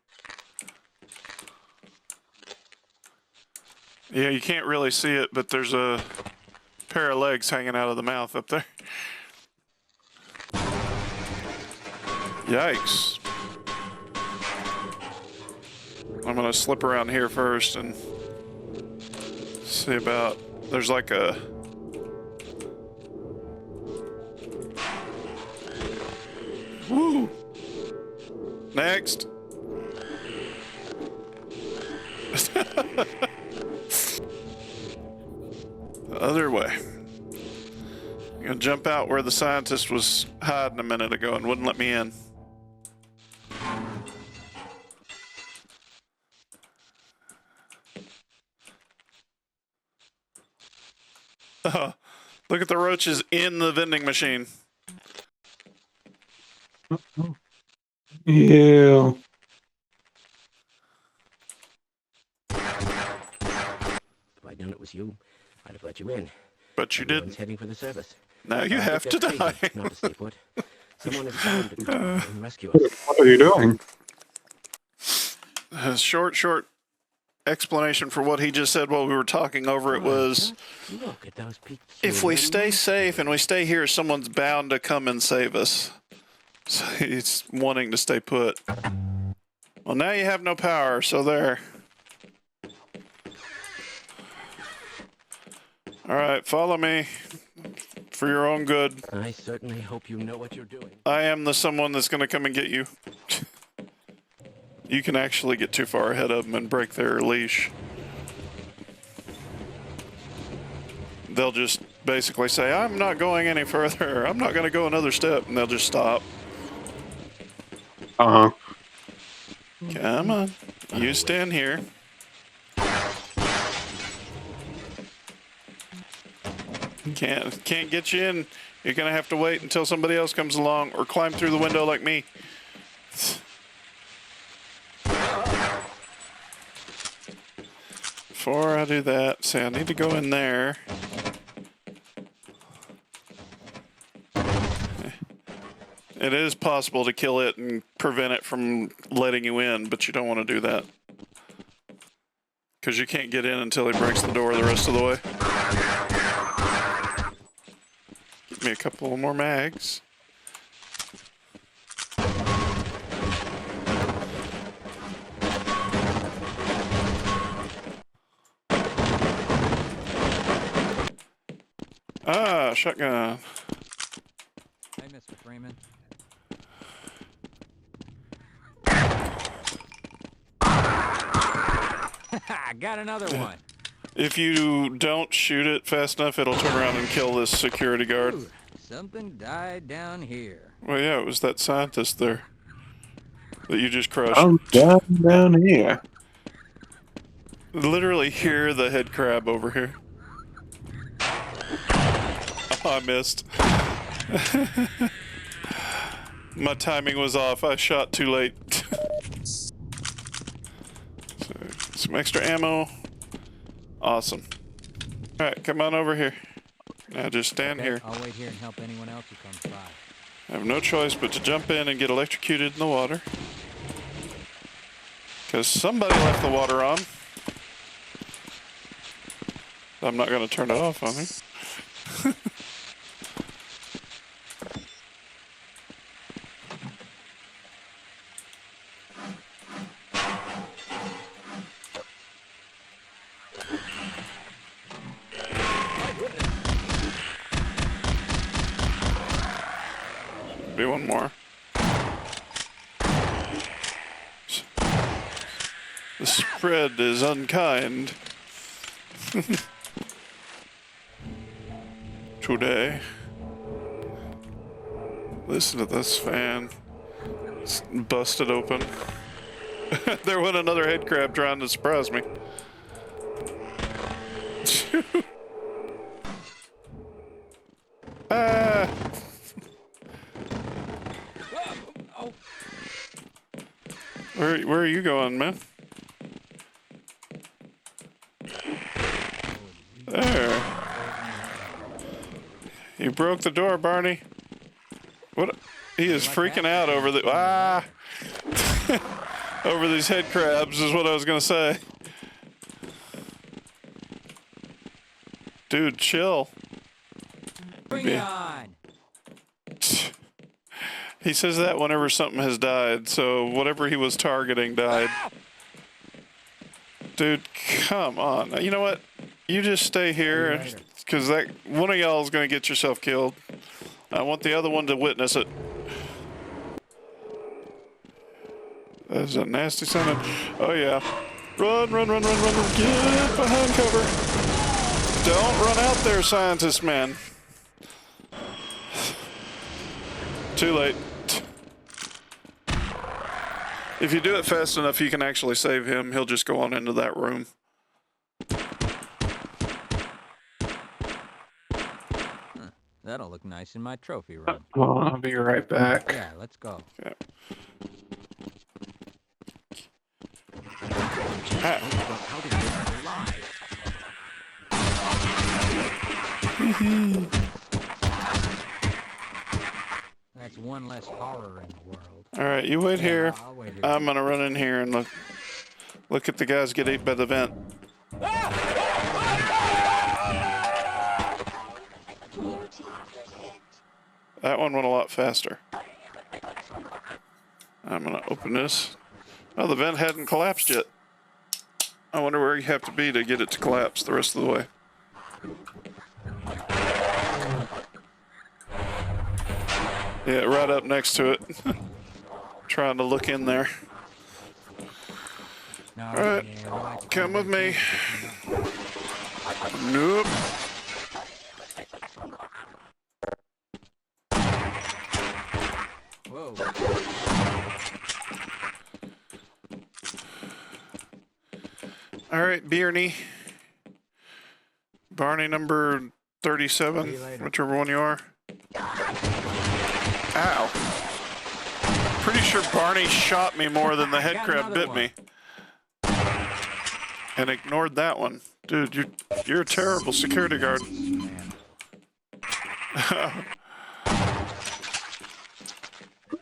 Yeah, you can't really see it, but there's a pair of legs hanging out of the mouth up there. Yikes. I'm gonna slip around here first and see about, there's like a Woo! Next. The other way. I'm gonna jump out where the scientist was hiding a minute ago and wouldn't let me in. Look at the roaches in the vending machine. Ew. If I'd known it was you, I'd have let you in. But you Everyone's didn't. heading for the surface. Now you I have to think that's die. crazy, not to stay put. Someone is bound to come and rescue us. What are you doing? A short explanation for what he just said while we were talking over it was, Just look at those peaks. if we stay safe and we stay here, someone's bound to come and save us. So he's wanting to stay put. Well, now you have no power, so there. All right, follow me for your own good. I certainly hope you know what you're doing. I am the someone that's going to come and get you. You can actually get too far ahead of them and break their leash. They'll just basically say, I'm not going any further. I'm not going to go another step. And they'll just stop. Uh-huh. Come on. You stand here. Can't get you in. You're going to have to wait until somebody else comes along or climb through the window like me. Before I do that, say I need to go in there. It is possible to kill it and prevent it from letting you in, but you don't want to do that. Because you can't get in until he breaks the door the rest of the way. Give me a couple more mags. Ah, shotgun. Hey, Mr. Freeman. I got another one. If you don't shoot it fast enough, it'll turn around and kill this security guard. Ooh, something died down here. Well, yeah, it was that scientist there that you just crushed. I'm down here. Literally hear the head crab over here. Oh, I missed. My timing was off. I shot too late. So, some extra ammo. Awesome. All right, come on over here. Now just stand here. I'll wait here and help anyone else who comes by. I have no choice but to jump in and get electrocuted in the water. Because somebody left the water on. I'm not going to turn it off on me. Be one more. The spread is unkind. Today. Listen to this fan. It's busted open. There went another head crab trying to surprise me. Ah! Where are you going, man? There. You broke the door, Barney. What? He is freaking out over the over these head crabs is what I was gonna say. Dude, chill. Bring it on. He says that whenever something has died, so whatever he was targeting died. Dude, come on. You know what? You just stay here, because that one of y'all is gonna get yourself killed. I want the other one to witness it. That's a nasty sounding. Oh yeah. Run, run, run, run, run, run. Get behind cover. Don't run out there, scientist man. Too late. If you do it fast enough, you can actually save him. He'll just go on into that room. That'll look nice in my trophy room. Oh, I'll be right back. Yeah, let's go. Yeah. How did they alive? That's one less horror in the world. All right, you wait here. I'll wait here. I'm gonna run in here and look at the guys get eaten by the vent. That one went a lot faster. I'm gonna open this. Oh, the vent hadn't collapsed yet. I wonder where you have to be to get it to collapse the rest of the way. Yeah, right up next to it. Trying to look in there. No, All right, come with me. Nope. Whoa. All right, Barney number 37, whichever one you are. Ow. Pretty sure Barney shot me more than the head crab bit me. And ignored that one. Dude, you're a terrible security guard.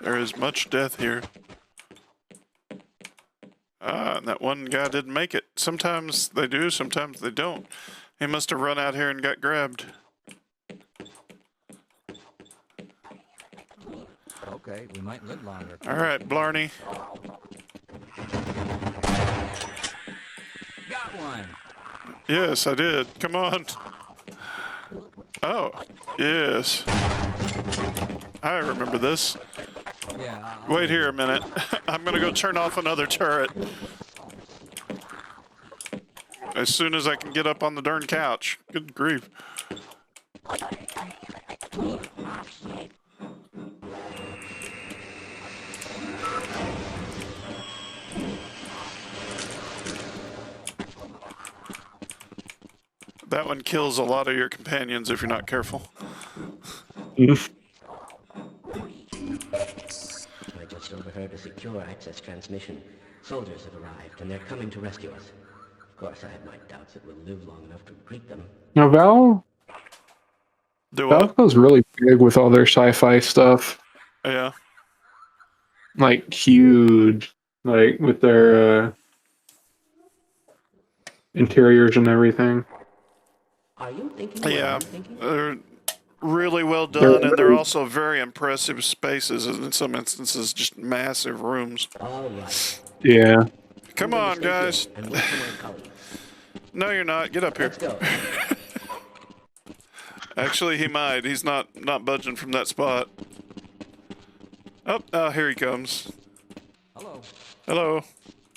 There is much death here. And that one guy didn't make it. Sometimes they do, sometimes they don't. He must have run out here and got grabbed. Okay, we might live longer. All right, Blarney. Got one. Yes, I did. Come on. Oh, yes. I remember this. Yeah. Wait here a minute. I'm gonna go turn off another turret. As soon as I can get up on the darn couch. Good grief. That one kills a lot of your companions if you're not careful. I just overheard a secure access transmission. Soldiers have arrived, and they're coming to rescue us. Of course, I have my doubts that we'll live long enough to greet them. Now, Valve goes really big with all their sci-fi stuff. Yeah. Like, huge. Like, with their interiors and everything. Are you thinking what Yeah. I'm thinking? They're really well done, and they're also very impressive spaces, and in some instances, just massive rooms. All right. Yeah. Come on, guys. And wait for my colleague. No, you're not. Get up here. Let's go. Actually, he might. He's not budging from that spot. Oh, here he comes. Hello. Hello.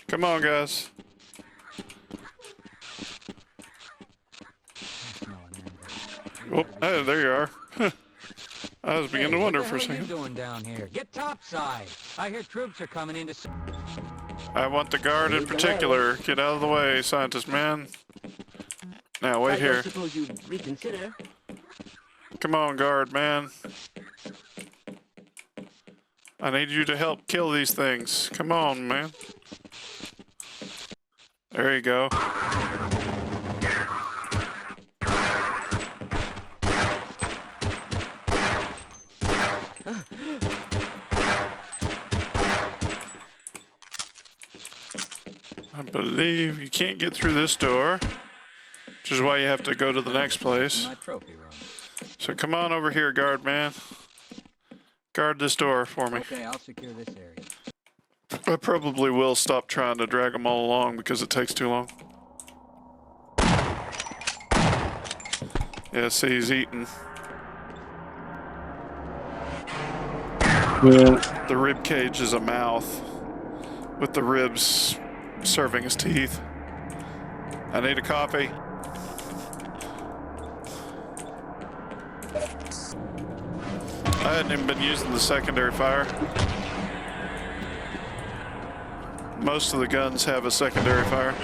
Come on, guys. Oh, hey, there you are. I was beginning to wonder for a What are you second. doing down here? Get topside. I hear troops are coming into. I want the guard in particular. Get out of the way, scientist man. Now, wait I here. don't suppose you'd reconsider. Come on, guard man. I need you to help kill these things. Come on, man. There you go. I believe you can't get through this door, which is why you have to go to the next place. My trophy room. So come on over here, guard man. Guard this door for me. Okay, I'll secure this area. I probably will stop trying to drag them all along because it takes too long. Yeah, see, he's eating. Yeah. The rib cage is a mouth with the ribs serving as teeth. I need a coffee. I hadn't even been using the secondary fire. Most of the guns have a secondary fire.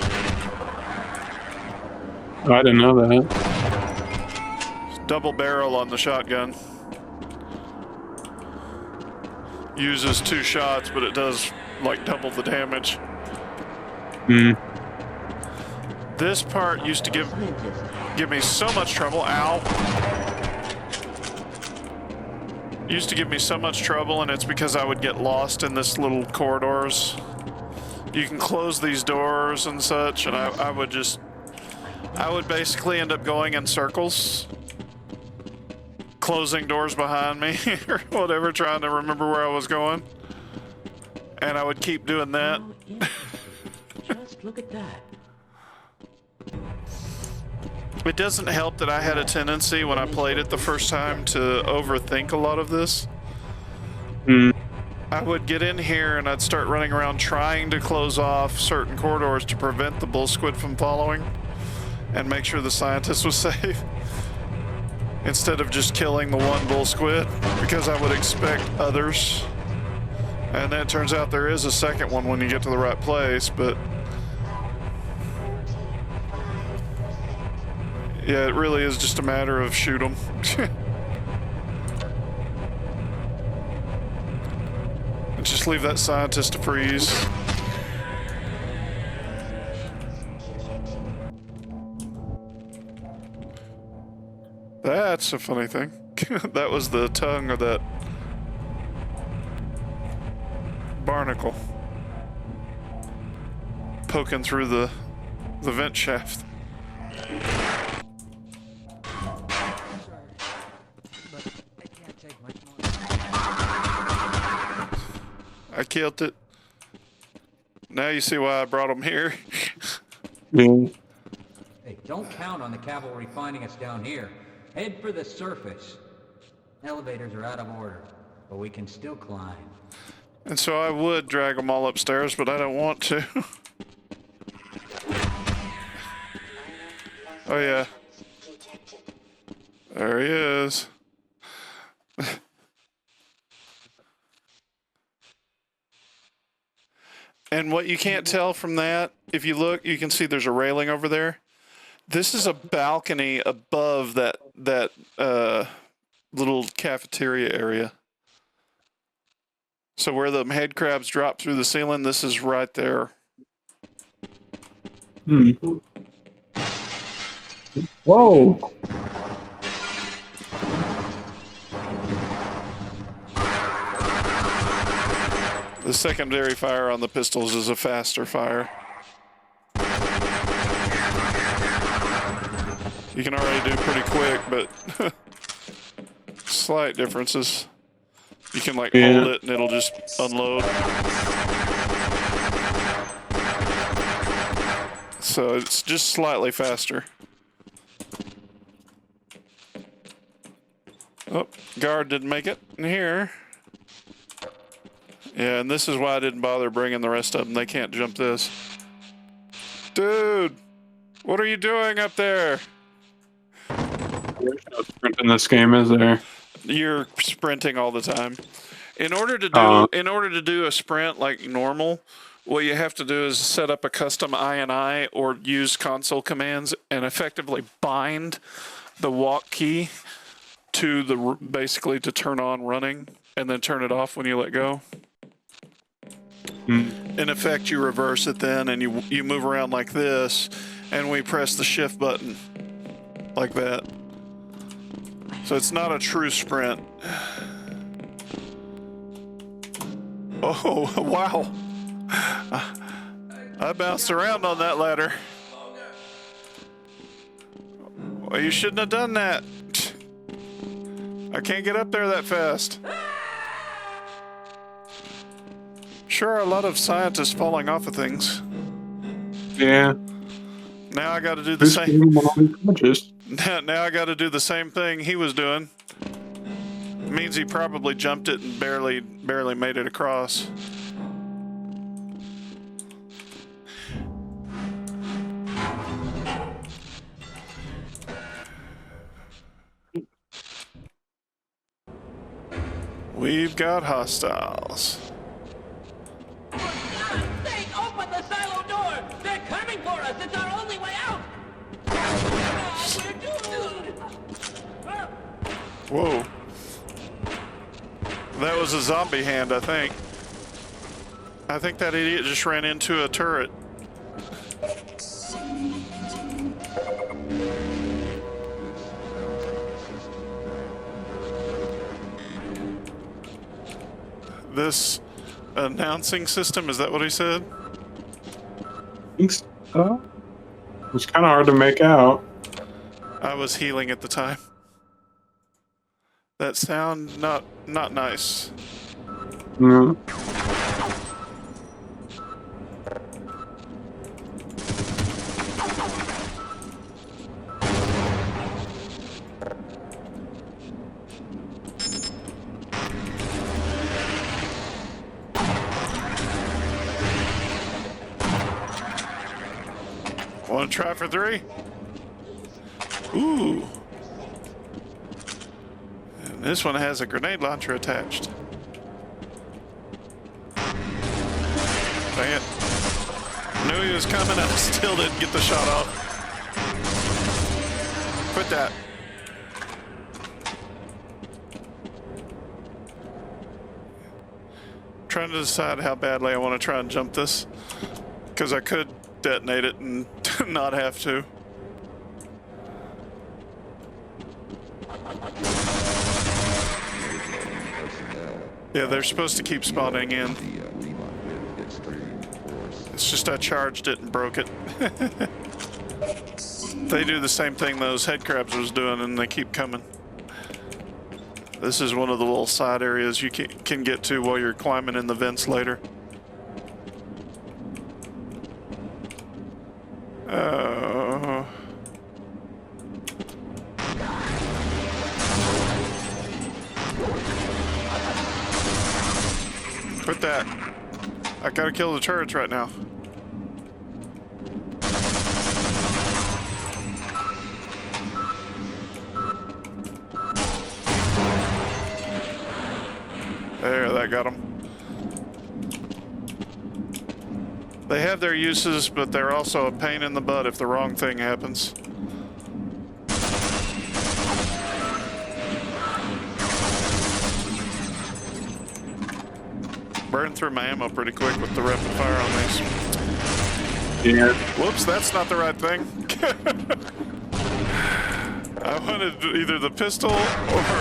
Oh, I didn't know that. Double barrel on the shotgun. Uses 2 shots, but it does like double the damage. Hmm. This part used to give me so much trouble. Ow. Used to give me so much trouble, and it's because I would get lost in this little corridors. You can close these doors and such, and I would basically end up going in circles, closing doors behind me or whatever, trying to remember where I was going. And I would keep doing that. Just look at that. It doesn't help that I had a tendency when I played it the first time to overthink a lot of this. I would get in here and I'd start running around trying to close off certain corridors to prevent the bull squid from following and make sure the scientist was safe, instead of just killing the one bull squid, because I would expect others. And then it turns out there is a second one when you get to the right place, but yeah, it really is just a matter of shoot them. And just leave that scientist to freeze. That's a funny thing. That was the tongue of that barnacle poking through the vent shaft. I killed it. Now you see why I brought him here. Yeah. Hey, don't count on the cavalry finding us down here. Head for the surface. Elevators are out of order, but we can still climb. And so I would drag them all upstairs, but I don't want to. Oh yeah. There he is. And what you can't tell from that, if you look, you can see there's a railing over there. This is a balcony above that little cafeteria area. So where the head crabs drop through the ceiling, this is right there. Whoa. The secondary fire on the pistols is a faster fire. You can already do pretty quick, but slight differences. You can like hold it and it'll just unload. So it's just slightly faster. Oh, guard didn't make it in here. Yeah, and this is why I didn't bother bringing the rest of them. They can't jump this. Dude, what are you doing up there? There's no sprint in this game, is there? You're sprinting all the time. In order to do a sprint like normal, what you have to do is set up a custom INI or use console commands and effectively bind the walk key to the basically to turn on running and then turn it off when you let go. In effect, you reverse it then and you move around like this, and we press the shift button like that. So it's not a true sprint. Oh, wow. I bounced around on that ladder. Well, you shouldn't have done that. I can't get up there that fast. Sure are a lot of scientists falling off of things. Yeah. Now I got to do the same. Now I got to do the same thing he was doing. means he probably jumped it and barely made it across. We've got hostiles. For God's sake, open the silo door! They're coming for us! It's our only way out! We're doomed! Whoa. That was a zombie hand, I think. I think that idiot just ran into a turret. This announcing system, is that what he said? I think so. It's kind of hard to make out. I was healing at the time. That sound not nice. No. Want to try for 3? Ooh. And this one has a grenade launcher attached. Dang it. Knew he was coming and still didn't get the shot off. Quit that. Trying to decide how badly I want to try and jump this. Because I could detonate it and not have to. Yeah, they're supposed to keep spawning in. It's just I charged it and broke it. They do the same thing those head crabs was doing, and they keep coming. This is one of the little side areas you can get to while you're climbing in the vents later. Quit that. I gotta kill the turrets right now. There, that got them. They have their uses, but they're also a pain in the butt if the wrong thing happens. Burn through my ammo pretty quick with the rapid fire on these. Yeah. Whoops, that's not the right thing. I wanted either the pistol or...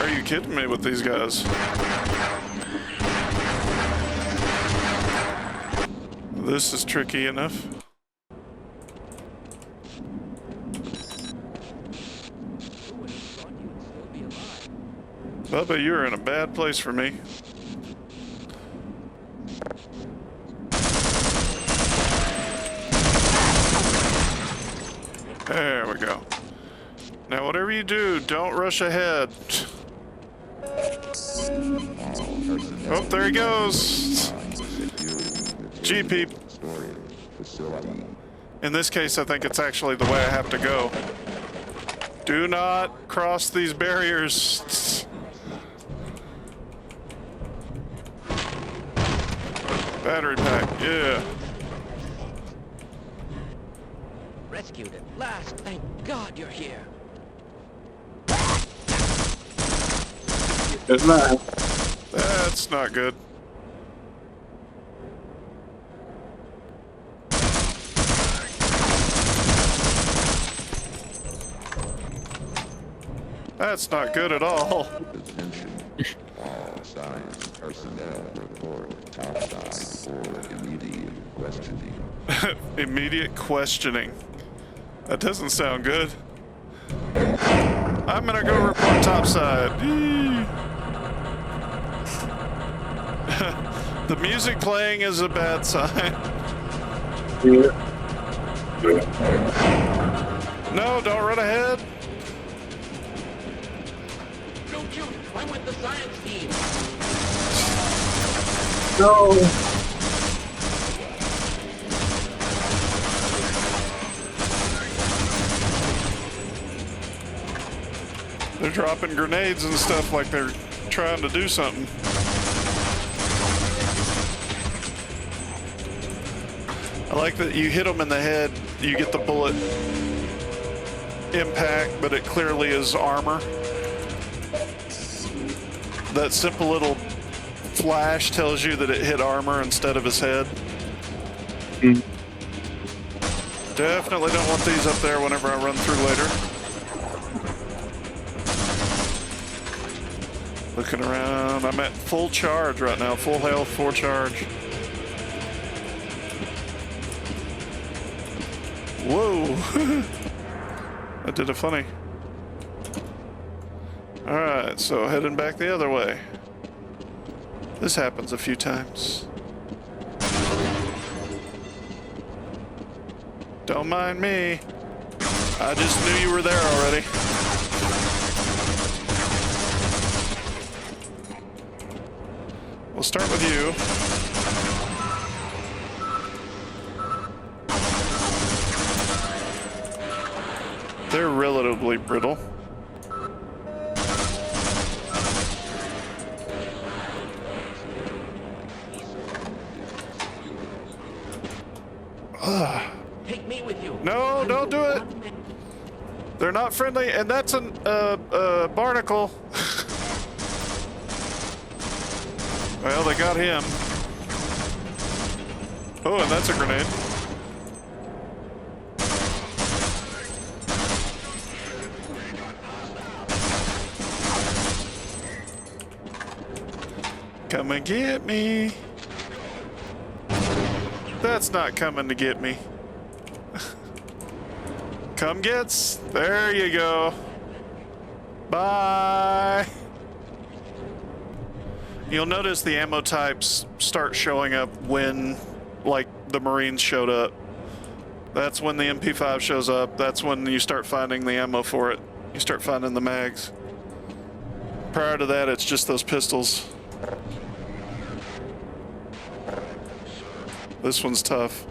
Are you kidding me with these guys? This is tricky enough. Bubba, you're in a bad place for me. There we go. Now, whatever you do, don't rush ahead. Oh, there he goes. G-peep. In this case, I think it's actually the way I have to go. Do not cross these barriers. Battery pack, yeah. Rescued at last. Thank God you're here. Isn't that? That's not good. That's not good at all. Attention. All science personnel report topside for immediate questioning. Immediate questioning. That doesn't sound good. I'm gonna go report topside. The music playing is a bad sign. No, don't run ahead. Don't you I'm with the science team. No. They're dropping grenades and stuff like they're trying to do something. I like that you hit them in the head, you get the bullet impact, but it clearly is armor. That simple little flash tells you that it hit armor instead of his head. Mm. Definitely don't want these up there whenever I run through later. Looking around, I'm at full charge right now, full health, full charge. Whoa! That did a funny. Alright, so heading back the other way. This happens a few times. Don't mind me. I just knew you were there already. We'll start with you. They're relatively brittle. Take me with you. No, don't do it. They're not friendly, and that's an barnacle. Well, they got him. Oh, and that's a grenade. Come and get me. That's not coming to get me. Come gets. There you go. Bye. You'll notice the ammo types start showing up when, like, the Marines showed up. That's when the MP5 shows up. That's when you start finding the ammo for it. You start finding the mags. Prior to that, it's just those pistols. This one's tough.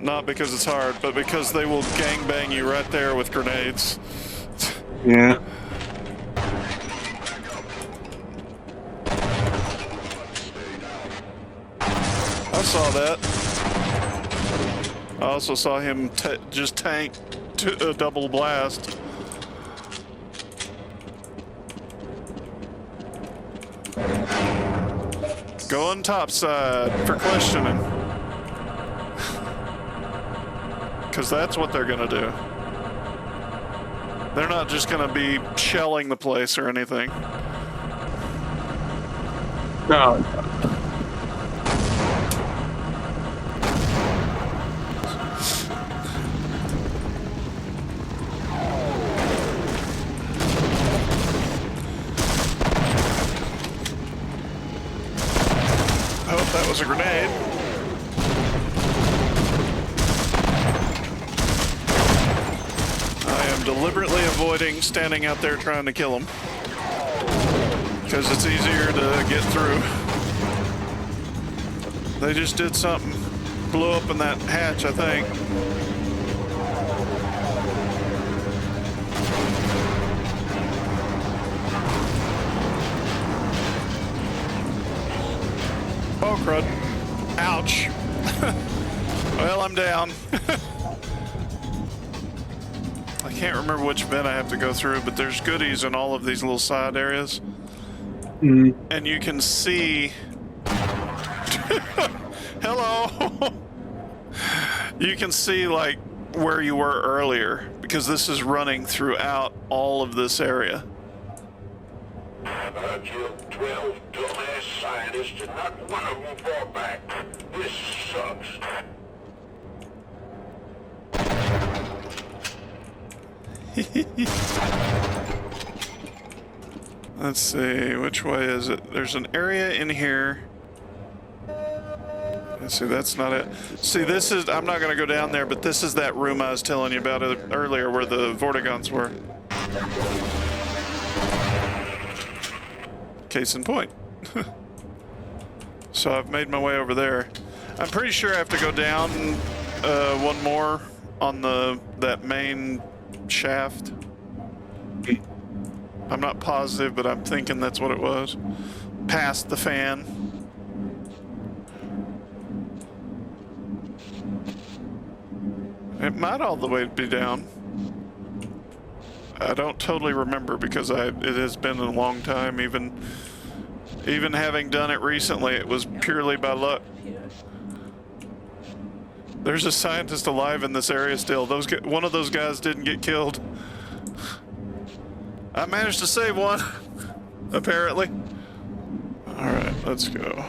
Not because it's hard, but because they will gangbang you right there with grenades. Yeah. I saw that. I also saw him just tank a double blast. Going topside for questioning. Because that's what they're gonna do. They're not just gonna be shelling the place or anything. No. Oh, that was a grenade. I am deliberately avoiding standing out there trying to kill them. Because it's easier to get through. They just did something. Blew up in that hatch, I think. Oh, crud. Ouch. Well, I'm down. I can't remember which vent I have to go through, but there's goodies in all of these little side areas. Mm. And you can see... Hello! You can see, like, where you were earlier, because this is running throughout all of this area. I killed 12 dumbass scientists and not one of them fought back. This sucks. Let's see, which way is it? There's an area in here. Let's see, that's not it. See, this is, I'm not gonna go down there, but this is that room I was telling you about earlier where the Vortigons were. case in point. So I've made my way over there. I'm pretty sure I have to go down one more on that main shaft. I'm not positive, but I'm thinking that's what it was. Past the fan. It might all the way be down. I don't totally remember because it has been a long time. Even having done it recently, it was purely by luck. There's a scientist alive in this area still. One of those guys didn't get killed. I managed to save one, apparently. All right, let's go.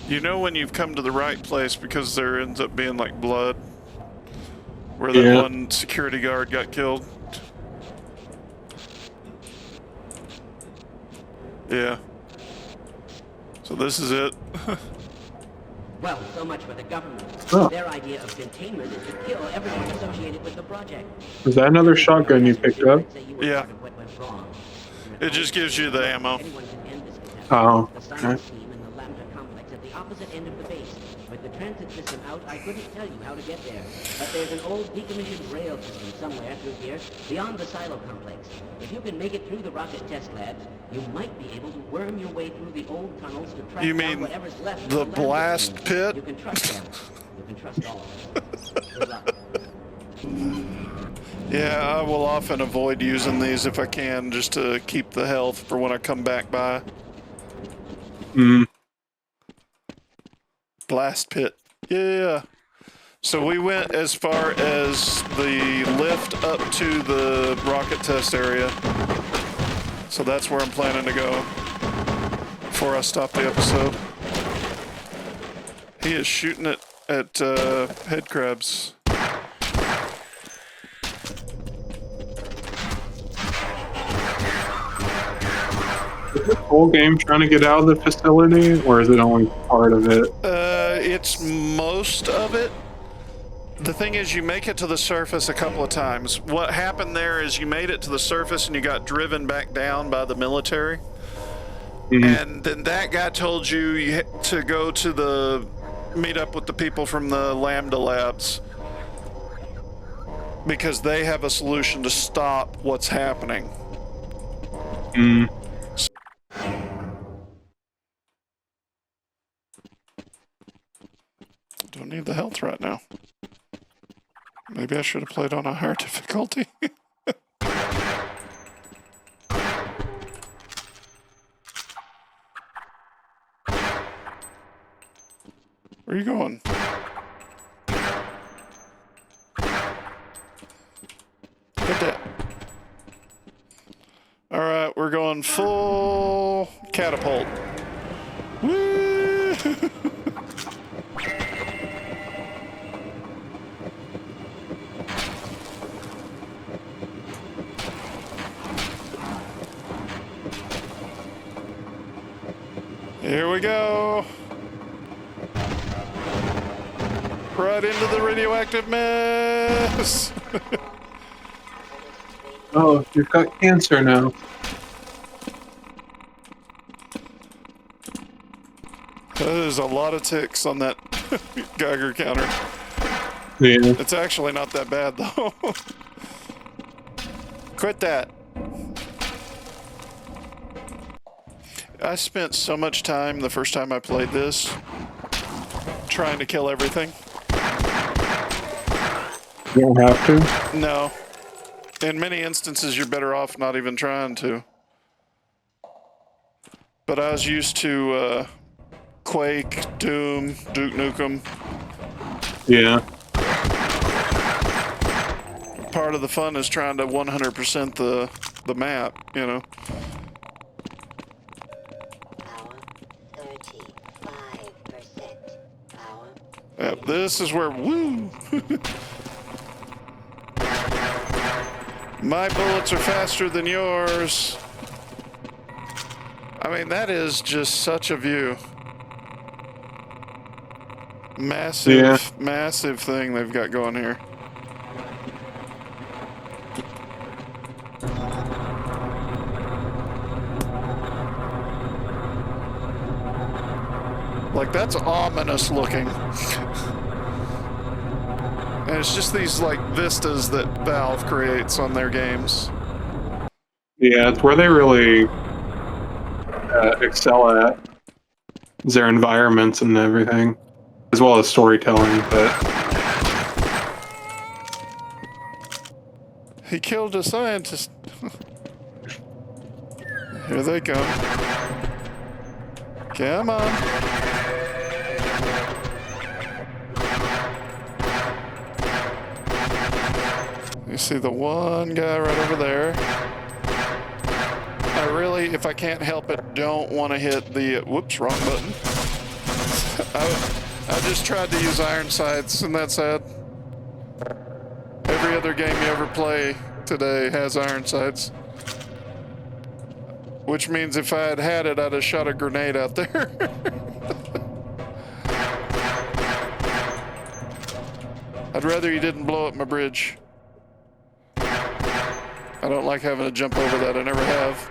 You know when you've come to the right place because there ends up being like blood where that one security guard got killed. Yeah. So this is it. Well, so much for the government. Oh. Their idea of containment is to kill everyone associated with the project. Was that another shotgun you picked up? Yeah. It just gives you the ammo. Oh, The okay. science team in the Lambda complex at the opposite end of the base. With the transit system out, I couldn't tell you how to get there. But there's an old decommissioned rail system somewhere through here, beyond the silo complex. If you can make it through the rocket test labs, you might be able to worm your way through the old tunnels to track You down mean whatever's left. the of Lambda blast team. pit? You can trust them. You can trust all of us. Good luck. Yeah, I will often avoid using these if I can, just to keep the health for when I come back by. Blast pit. Yeah. So we went as far as the lift up to the rocket test area. So that's where I'm planning to go before I stop the episode. He is shooting it at head crabs. Is the whole game trying to get out of the facility, or is it only part of it? It's most of it. The thing is, you make it to the surface a couple of times. What happened there is you made it to the surface and you got driven back down by the military. And then that guy told you to go to meet up with the people from the Lambda labs because they have a solution to stop what's happening. Don't need the health right now. Maybe I should have played on a higher difficulty. Where are you going? Get that. All right, we're going full catapult. Woo! Here we go. Right into the radioactive mess. Oh, you've got cancer now. That is a lot of ticks on that Geiger counter. Yeah. It's actually not that bad though. Quit that. I spent so much time the first time I played this trying to kill everything. You don't have to? No. In many instances, you're better off not even trying to. But I was used to Quake, Doom, Duke Nukem. Yeah. Part of the fun is trying to 100% the map, you know. Yep, this is where, woo! My bullets are faster than yours. I mean, that is just such a view. Massive, massive thing they've got going here. Like, that's ominous looking. And it's just these, like, vistas that Valve creates on their games. Yeah, it's where they really excel at is their environments and everything, as well as storytelling, but... He killed a scientist. Here they come. Come on. You see the one guy right over there. I really, if I can't help it, don't want to hit the... Whoops, wrong button. I just tried to use iron sights, and that's sad. Every other game you ever play today has iron sights. Which means if I had had it, I'd have shot a grenade out there. I'd rather you didn't blow up my bridge. I don't like having to jump over that. I never have.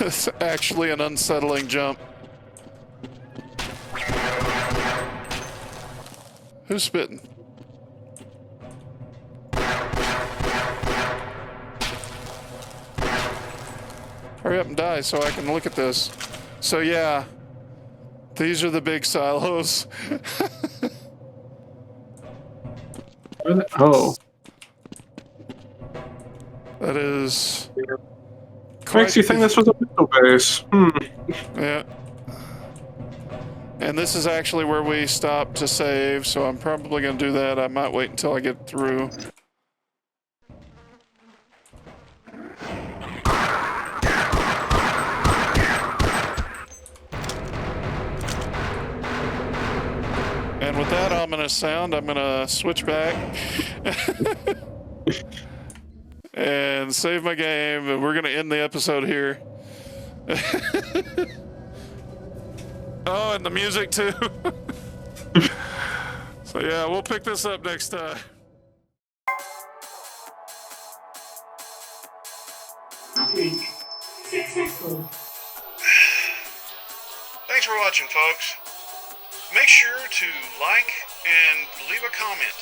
It's actually an unsettling jump. Who's spitting? Hurry up and die so I can look at this. So yeah, these are the big silos. Oh. That is... Makes you think this was a missile base. Yeah. And this is actually where we stopped to save, so I'm probably going to do that. I might wait until I get through. And with that ominous sound, I'm going to switch back and save my game, and we're going to end the episode here. Oh, and the music too. So yeah, we'll pick this up next time. Uplink successful. Thanks for watching, folks. Make sure to like and leave a comment.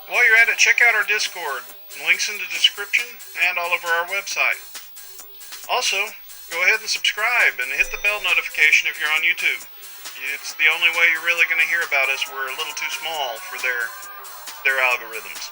While you're at it, check out our Discord. Links in the description and all over our website. Also, go ahead and subscribe and hit the bell notification if you're on YouTube. It's the only way you're really going to hear about us. We're a little too small for their algorithms.